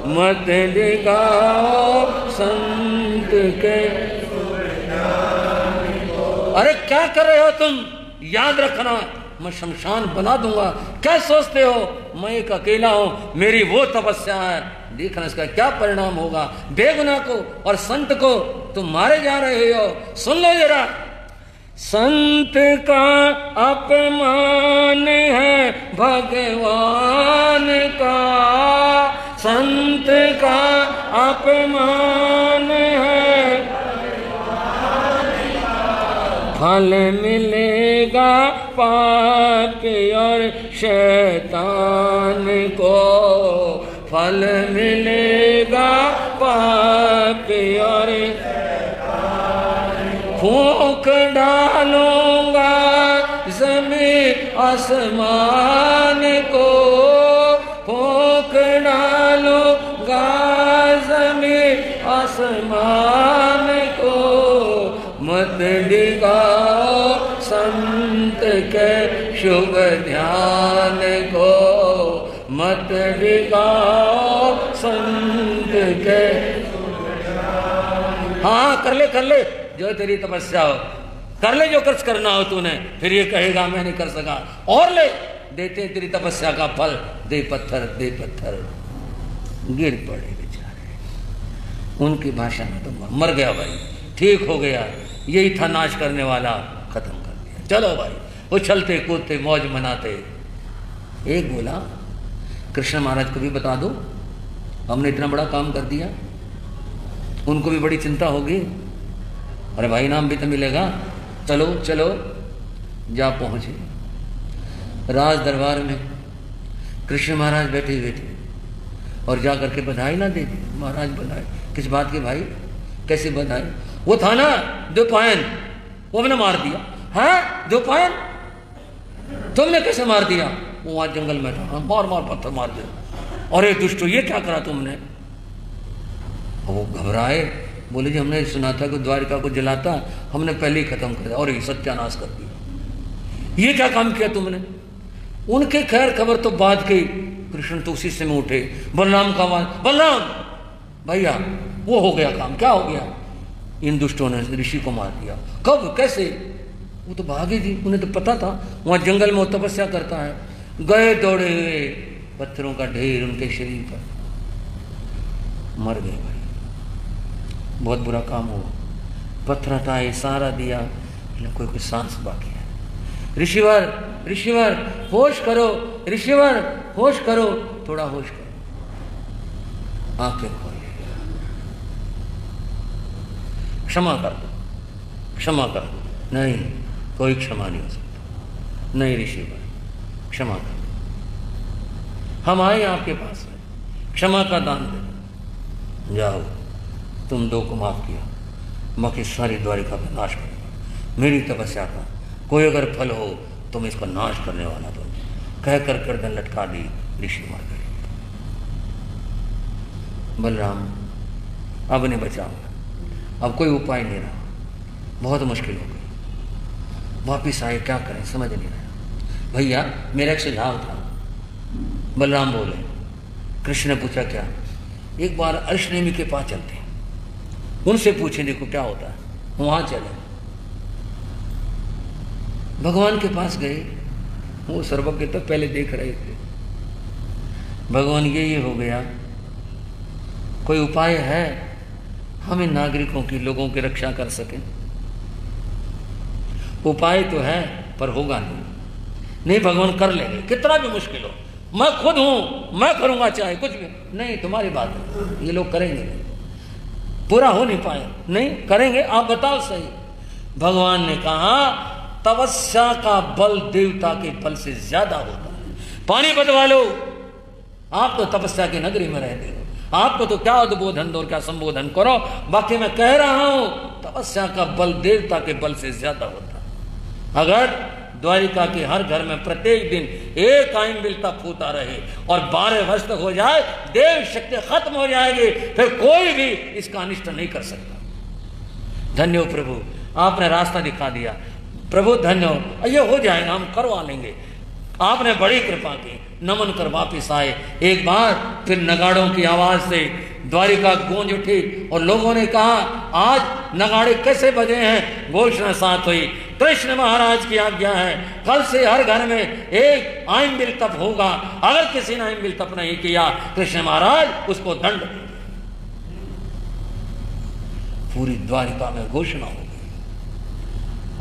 मत डिगाओ संत के। अरे क्या कर रहे हो तुम, याद रखना मैं शमशान बना दूंगा। क्या सोचते हो मैं एक अकेला हूं, मेरी वो तपस्या है, देखना इसका क्या परिणाम होगा। बेगुनाह को और संत को तुम मारे जा रहे हो। सुन लो जरा, संत का अपमान है भगवान का, संत का अपमान है, फल मिलेगा पापी और शैतान को, फल मिलेगा पापी और शैतान को, फूंक डालूंगा ज़मीं आसमान को, फूंक डालूंगा ज़मीं आसमान को, मत डिगाओ संत के शुभ ध्यान को, मत डिगाओ संत के। हाँ कर ले जो तेरी तपस्या हो। कर ले जो खर्च करना हो तूने, फिर ये कहेगा मैं नहीं कर सका, और ले, देते तेरी तपस्या का फल, दे पत्थर दे पत्थर। गिर पड़े बेचारे, उनकी भाषा में तो मर गया भाई, ठीक हो गया, यही था नाश करने वाला, खत्म कर दिया। चलो भाई, उछलते कूदते मौज मनाते। एक बोला कृष्ण महाराज को भी बता दो, हमने इतना बड़ा काम कर दिया, उनको भी बड़ी चिंता होगी, अरे भाई नाम भी तो मिलेगा, चलो चलो। जा पहुंचे राज दरबार में, कृष्ण महाराज बैठे बैठे, और जा करके बधाई ना दे दी। महाराज बधाई किस बात की भाई, कैसे बधाई? वो था ना द्वैपायन, वो हमने मार दिया। हाँ द्वैपायन, तुमने कैसे मार दिया? वो वहां जंगल में था, मार मार पत्थर मार दिया। अरे दुष्टो, ये क्या करा तुमने? वो घबराए, बोले जी हमने सुना था कि द्वारिका को जलाता, हमने पहले ही खत्म कर दिया, और ये सत्यानाश कर दिया। ये क्या काम किया तुमने? उनके खैर खबर तो बाद की, कृष्ण तो उसी से में उठे, बलराम का आवाज, बलराम भैया वो हो गया काम। क्या हो गया? इन दुष्टों ने ऋषि को मार दिया। कब, कैसे? वो तो भागे जी, उन्हें तो पता था वहां जंगल में वो तपस्या करता है। गए दौड़े हुए, पत्थरों का ढेर उनके शरीर पर, मर गए भाई, बहुत बुरा काम हुआ। पत्थर हटाए, सहारा दिया, कोई कुछ सांस बाकी है। ऋषिवर ऋषिवर होश करो, ऋषिवर होश करो, थोड़ा होश करो, आंखें खोले, क्षमा कर दो, क्षमा कर दो। नहीं, कोई क्षमा नहीं हो सकता। नहीं ऋषिवर, क्षमा कर दो, हम आए आपके पास में, क्षमा का दान दे। जाओ, तुम दो को माफ किया, बाकी सारी द्वारिका का नाश करेगा। मेरी तपस्या का कोई अगर फल हो तो मैं इसका नाश करने वाला तो कह कर गर्दन लटका दी, ऋषि मर गए। बलराम अब नहीं बचाऊंगा, अब कोई उपाय नहीं रहा, बहुत मुश्किल हो गई। वापिस आए, क्या करें समझ नहीं आया। भैया मेरा एक सुझाव था। बलराम बोले। कृष्ण ने पूछा क्या? एक बार अर्शनेमी के पास चलते हैं, उनसे पूछें देखो क्या होता है। वहां चले, भगवान के पास गए, वो सर्वज्ञ तो पहले देख रहे थे। भगवान ये हो गया, कोई उपाय है हम इन नागरिकों की, लोगों की रक्षा कर सकें? उपाय तो है पर होगा नहीं। नहीं भगवान कर लेंगे, कितना भी मुश्किल हो, मैं खुद हूं, मैं करूंगा चाहे कुछ भी। नहीं तुम्हारी बात है, ये लोग करेंगे नहीं, पूरा हो नहीं पाए। नहीं करेंगे, आप बताओ सही। भगवान ने कहा तपस्या का बल देवता के बल से ज्यादा होता है। पानी बदवा लो, आप तो तपस्या की नगरी में रहते हो, आपको तो क्या उद्बोधन दो और क्या संबोधन करो। बाकी मैं कह रहा हूं तपस्या का बल देवता के बल से ज्यादा होता है। अगर द्वारिका के हर घर में प्रत्येक दिन एक आइन बिलता फूटा रहे और 12 वर्ष तक हो जाए, देव शक्ति खत्म हो जाएगी, फिर कोई भी इसका अनिष्ट नहीं कर सकता। धन्य हो प्रभु, आपने रास्ता दिखा दिया। प्रभु धन्य हो, ये हो जाएगा, हम करवा लेंगे। आपने बड़ी कृपा की, नमन कर वापिस आए। एक बार फिर नगाड़ों की आवाज से द्वारिका गूंज उठी और लोगों ने कहा आज नगाड़े कैसे बजे हैं। घोषणा साथ हुई, कृष्ण महाराज की आज्ञा है, कल से हर घर में एक आइन बिल तप होगा। अगर किसी ने आइन बिल तप नहीं किया, कृष्ण महाराज उसको दंड देंगे। पूरी द्वारिका में घोषणा हो गई।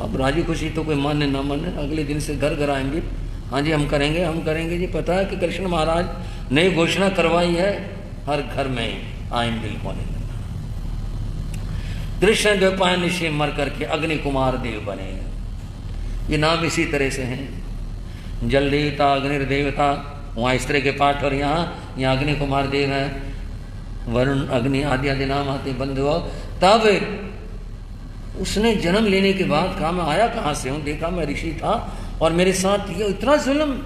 अब राजी खुशी तो कोई माने ना माने, अगले दिन से घर घर आएंगे, हाँ जी हम करेंगे, हम करेंगे जी। पता है कि कृष्ण महाराज ने घोषणा करवाई है, हर घर में आइन बिल होने लगा। कृष्ण द्वैपायन ऋषि मर करके अग्नि कुमार देव बने। ये नाम इसी तरह से हैं, जल देवता, अग्निर्देवता, वहाँ इस तरह के पाठ, और यहाँ अग्नि कुमार देव है, वरुण अग्नि आदि आदि नाम आते बंधु। तब उसने जन्म लेने के बाद कहा मैं आया कहाँ से हूँ, देखा मैं ऋषि था और मेरे साथ ये इतना जुल्म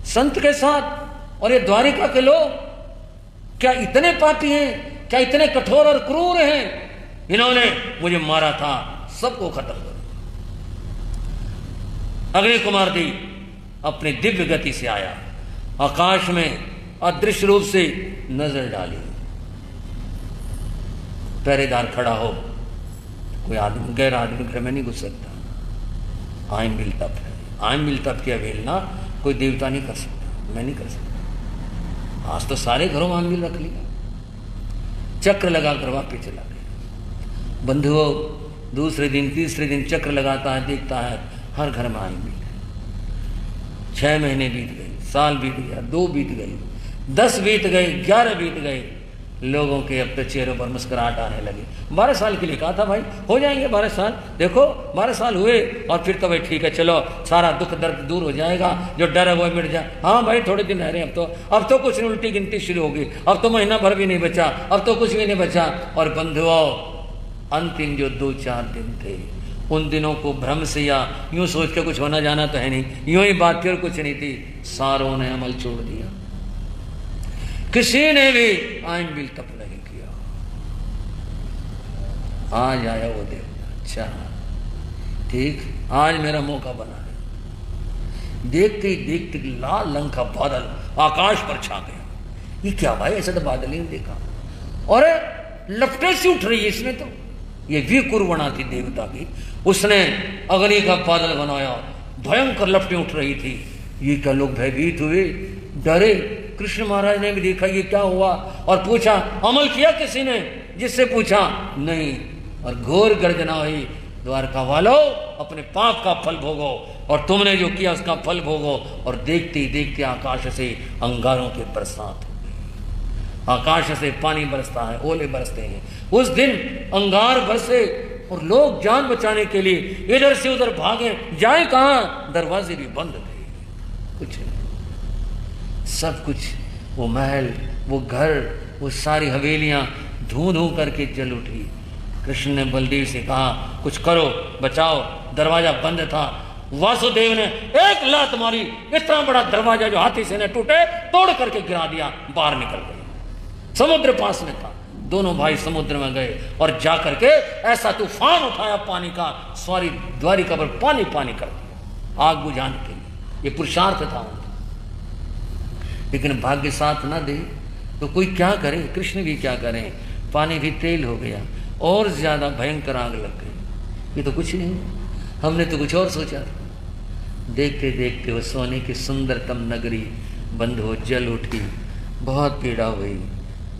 संत के साथ, और ये द्वारिका के लोग क्या इतने पापी हैं, क्या इतने कठोर और क्रूर हैं, इन्होंने मुझे मारा था, सबको खत्म कर। अग्नि कुमार देव अपने दिव्य गति से आया, आकाश में अदृश्य रूप से नजर डाली। पहरेदार खड़ा हो, कोई आदमी गैर आदमी घर में नहीं घुस सकता। आइम बिल तप है। आइम बिल तप की अवहेलना कोई देवता नहीं कर सकता, मैं नहीं कर सकता। आज तो सारे घरों में आइम बिल रख लिया, चक्र लगाकर वापिस चला गया। बंधुओं, दूसरे दिन तीसरे दिन चक्र लगाता है, देखता है हर घर में आइम बिल। 6 महीने बीत गए, साल बीत गया, 2 बीत गई, 10 बीत गए, 11 बीत गए। लोगों के अब तो चेहरों पर मुस्कुराहट आने लगी। 12 साल के लिए कहा था भाई, हो जाएंगे 12 साल, देखो 12 साल हुए और फिर तो भाई ठीक है, चलो सारा दुख दर्द दूर हो जाएगा, जो डर है वो मिट जाए। हाँ भाई थोड़े दिन रह रहे हैं, अब तो कुछ नहीं, उल्टी गिनती शुरू होगी, अब तो महीना भर भी नहीं बचा, अब तो कुछ भी नहीं बचा। और बंधुओं, अंतिम जो 2-4 दिन थे, उन दिनों को भ्रम से या यूं सोच के कुछ होना जाना तो है नहीं, यूं ही बात थी और कुछ नहीं थी। सारों ने अमल छोड़ दिया, किसी ने भी आइम बिल तप नहीं किया। आज आया वो देवता, अच्छा ठीक, आज मेरा मौका बना है। देखते ही देखते लाल रंग का बादल आकाश पर छा गया। ये क्या भाई, ऐसा तो बादल ही नहीं देखा। और लपटे से उठ रही है इसमें, तो ये विकुर्वणा थी देवता की, उसने अग्नि का बादल बनाया, भयंकर लपटें उठ रही थी। ये क्या, लोग भयभीत हुए, डरे। कृष्ण महाराज ने भी देखा ये क्या हुआ और पूछा, अमल किया किसी ने? जिससे पूछा नहीं, और घोर गर्जना हुई, द्वारका वालों अपने पाप का फल भोगो, और तुमने जो किया उसका फल भोगो। और देखते ही देखते आकाश से अंगारों की बरसात हो गई, आकाश से पानी बरसता है, ओले बरसते हैं। उस दिन अंगार बरसे और लोग जान बचाने के लिए इधर से उधर भागे, जाए कहां, दरवाजे भी बंद थे, कुछ नहीं, सब कुछ, वो महल, वो घर, वो सारी हवेलियां धू धू करके जल उठी। कृष्ण ने बलदेव से कहा कुछ करो, बचाओ, दरवाजा बंद था। वासुदेव ने एक लात मारी, इतना बड़ा दरवाजा जो हाथी से ने टूटे तोड़ करके गिरा दिया, बाहर निकल गए। समुद्र पास में था, दोनों भाई समुद्र में गए और जाकर के ऐसा तूफान उठाया पानी का, सारी द्वारिका पर पानी पानी कर दिया आग बुझाने के लिए। ये पुरुषार्थ था उनका, लेकिन भाग्य साथ ना दे तो कोई क्या करे, कृष्ण भी क्या करें। पानी भी तेल हो गया और ज्यादा भयंकर आग लग गई। ये तो कुछ नहीं, हमने तो कुछ और सोचा था। देखते देखते वो सोने की सुंदरतम नगरी बंधुओं जल उठी, बहुत पीड़ा हुई।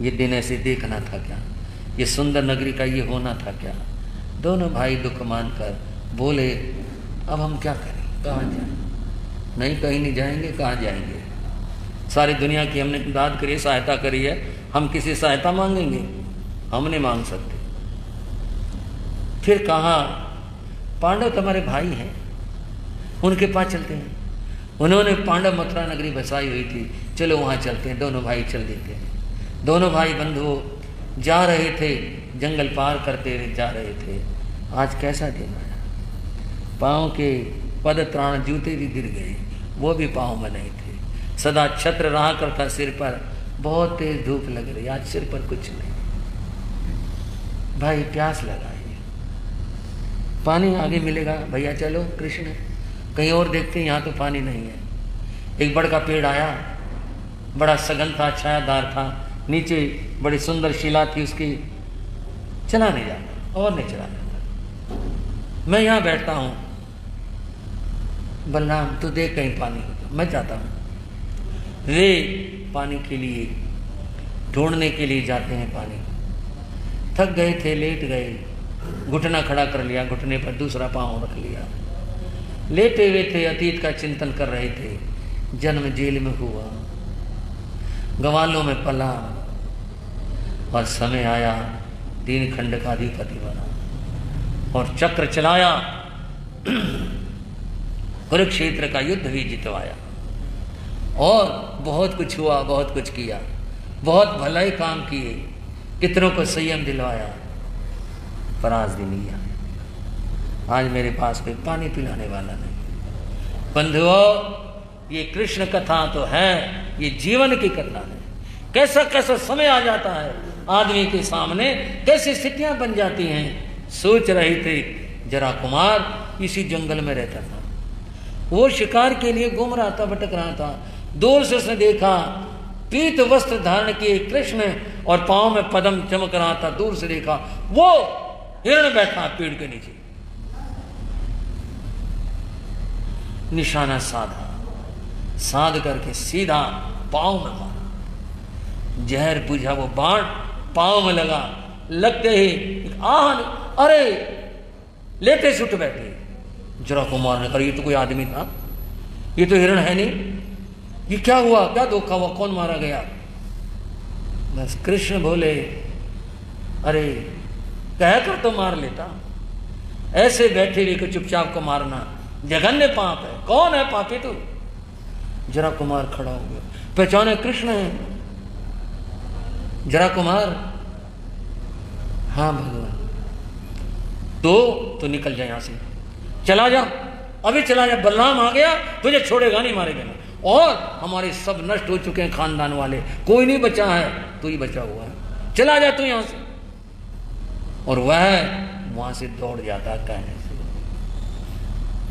ये दिन ऐसे देखना था क्या, ये सुंदर नगरी का ये होना था क्या। दोनों भाई दुख मानकर बोले, अब हम क्या करें, कहाँ जाएं? नहीं, कहीं नहीं जाएंगे, कहाँ जाएंगे? सारी दुनिया की हमने मदद करी, सहायता करी है, हम किसी सहायता मांगेंगे? हम नहीं मांग सकते। फिर कहा, पांडव तुम्हारे भाई हैं, उनके पास चलते हैं, उन्होंने पांडव मथुरा नगरी बसाई हुई थी, चलो वहाँ चलते हैं। दोनों भाई चल देते हैं। दोनों भाई बंधु जा रहे थे, जंगल पार करते हुए जा रहे थे। आज कैसा दिन आया, पाँव के पद त्राण जूते भी गिर गए, वो भी पाँव में नहीं थे। सदा छत्र रहा करता सिर पर, बहुत तेज धूप लग रही, आज सिर पर कुछ नहीं। भाई प्यास लगा है, पानी आगे मिलेगा भैया, चलो कृष्ण कहीं और देखते हैं, यहाँ तो पानी नहीं है। एक बड़ का पेड़ आया, बड़ा सघन था, छायादार था, नीचे बड़ी सुंदर शिला थी उसकी, चला नहीं जाता और नहीं चला जाता। मैं यहाँ बैठता हूँ, बलराम तू देख कहीं पानी हो तो। मैं जाता हूँ। वे पानी के लिए ढूंढने के लिए जाते हैं पानी। थक गए थे, लेट गए, घुटना खड़ा कर लिया, घुटने पर दूसरा पांव रख लिया, लेटे हुए थे, अतीत का चिंतन कर रहे थे। जन्म जेल में हुआ, गवालों में पला, और समय आया तीन खंड का अधिपति बना और चक्र चलाया, कुरुक्षेत्र का युद्ध भी जितवाया, और बहुत कुछ हुआ, बहुत कुछ किया, बहुत भलाई काम किए, कितनों को संयम दिलवाया। पर आज दिन ही आया, आज मेरे पास कोई पानी पिलाने वाला नहीं। बंधुओं, ये कृष्ण कथा तो है, ये जीवन की कथा है। कैसा कैसा समय आ जाता है आदमी के सामने, कैसी स्थितियां बन जाती हैं। सोच रहे थे, जरा कुमार इसी जंगल में रहता था, वो शिकार के लिए घूम रहा था, भटक रहा था। दूर से उसने देखा पीत वस्त्र धारण किए कृष्ण और पांव में पद्म चमक रहा था। दूर से देखा वो हिरण बैठा पेड़ के नीचे, निशाना साधा, साध करके सीधा पाँव में मारा। जहर बुझा वो बाण पाँव में लगा, लगते ही अरे लेटे से उठ बैठे। जरा कुमार ने कहा ये तो कोई आदमी था, ये तो हिरण है नहीं, ये क्या हुआ, क्या धोखा हुआ, कौन मारा गया? बस कृष्ण बोले अरे कह कर तो मार लेता, ऐसे बैठे रहे को चुपचाप को मारना जघन्य पाप है, कौन है पापी तू? जरा कुमार खड़ा हो गया, पहचाने कृष्ण है। जरा कुमार, हाँ भगवान। तो निकल जा यहां से, चला जा, अभी चला जा, बलराम आ गया तुझे छोड़ेगा नहीं, मारे बिना। और हमारे सब नष्ट हो चुके हैं खानदान वाले, कोई नहीं बचा है, तू ही बचा हुआ है, चला जा तू यहां से। और वह वहां से दौड़ जाता कहने से।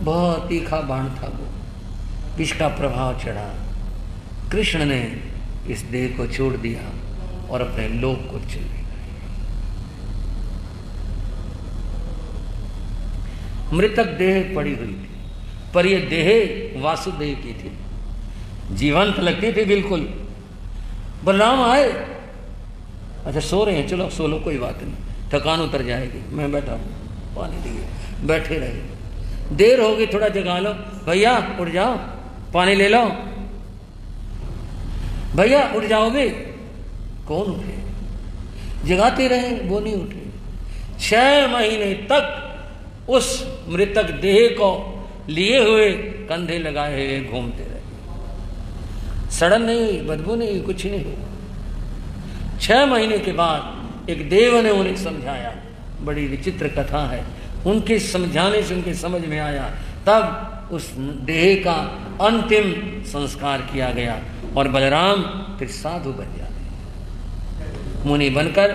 बहुत तीखा बाण था वो, विष का प्रभाव चढ़ा। कृष्ण ने इस देह को छोड़ दिया और अपने लोक को चले गए। मृतक देह पड़ी हुई थी, पर यह देह वासुदेव की थी, जीवंत लगती थी बिल्कुल। बलराम आए, अच्छा सो रहे हैं, चलो सो लो, कोई बात नहीं, थकान उतर जाएगी, मैं बैठा हूं, पानी दिए। बैठे रहे, देर होगी, थोड़ा जगा लो, भैया उठ जाओ, पानी ले लो, भैया उठ जाओगे। कौन उठे? जगाते रहे, वो नहीं उठे। 6 महीने तक उस मृतक देह को लिए हुए कंधे लगाए हुए घूमते रहे। सड़न नहीं, बदबू नहीं, कुछ नहीं हुआ। 6 महीने के बाद एक देव ने उन्हें समझाया, बड़ी विचित्र कथा है, उनके समझाने से उनके समझ में आया, तब उस देह का अंतिम संस्कार किया गया और बलराम फिर साधु बन जाते। मुनि बनकर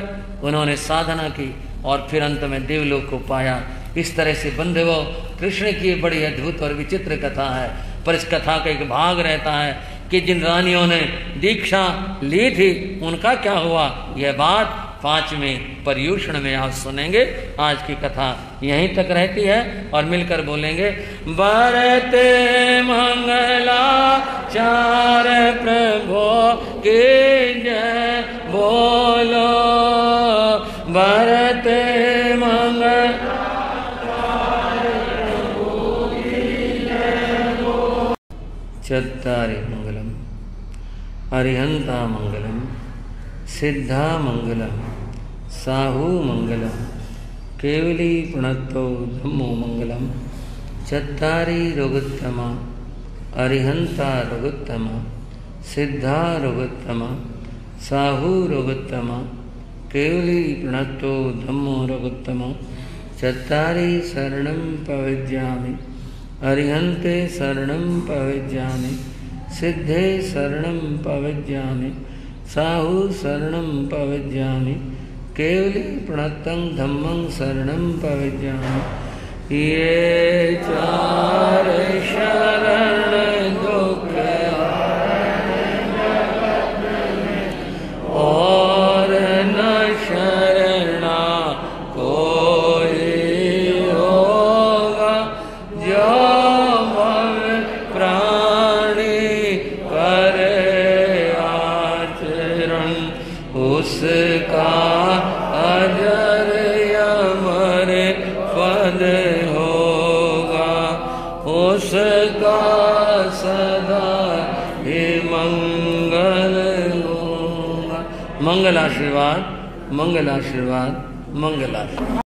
उन्होंने साधना की और फिर अंत में देवलोक को पाया। इस तरह से बंधुओं, कृष्ण की बड़ी अद्भुत और विचित्र कथा है। पर इस कथा का एक भाग रहता है कि जिन रानियों ने दीक्षा ली थी उनका क्या हुआ, यह बात 5वें पर्युषण में आप सुनेंगे। आज की कथा यहीं तक रहती है और मिलकर बोलेंगे, बरते मंगलाचार प्रभु के जय बोलो, बरते चत्तारि मंगलम, अरिहंता मंगलम, सिद्धा मंगलम, साहू मंगलम, केवली प्रणतो धम्मो मंगलम, चत्तारि रोगोत्तमा, अरिहंता रोगोत्तमा, सिद्धा रोगोत्तमा, साहू रोगोत्तमा, केवली प्रणतो धम्मो रोगोत्तमा, चत्तारि शरणं प्रपद्यामि, अरिहंते शरणं प्रपद्यामि, सिद्धे शरणं प्रपद्यामि, साहु शरणं प्रपद्यामि, केवली प्रणतं धम्मं शरणं प्रपद्यामि। ये 4 शरण दुख और न शरणा कोई होगा, जो उसका अजर अमर फल होगा, उसका सदा ही मंगल होगा। मंगल आशीर्वाद, मंगल आशीर्वाद, मंगल आशीर्वाद।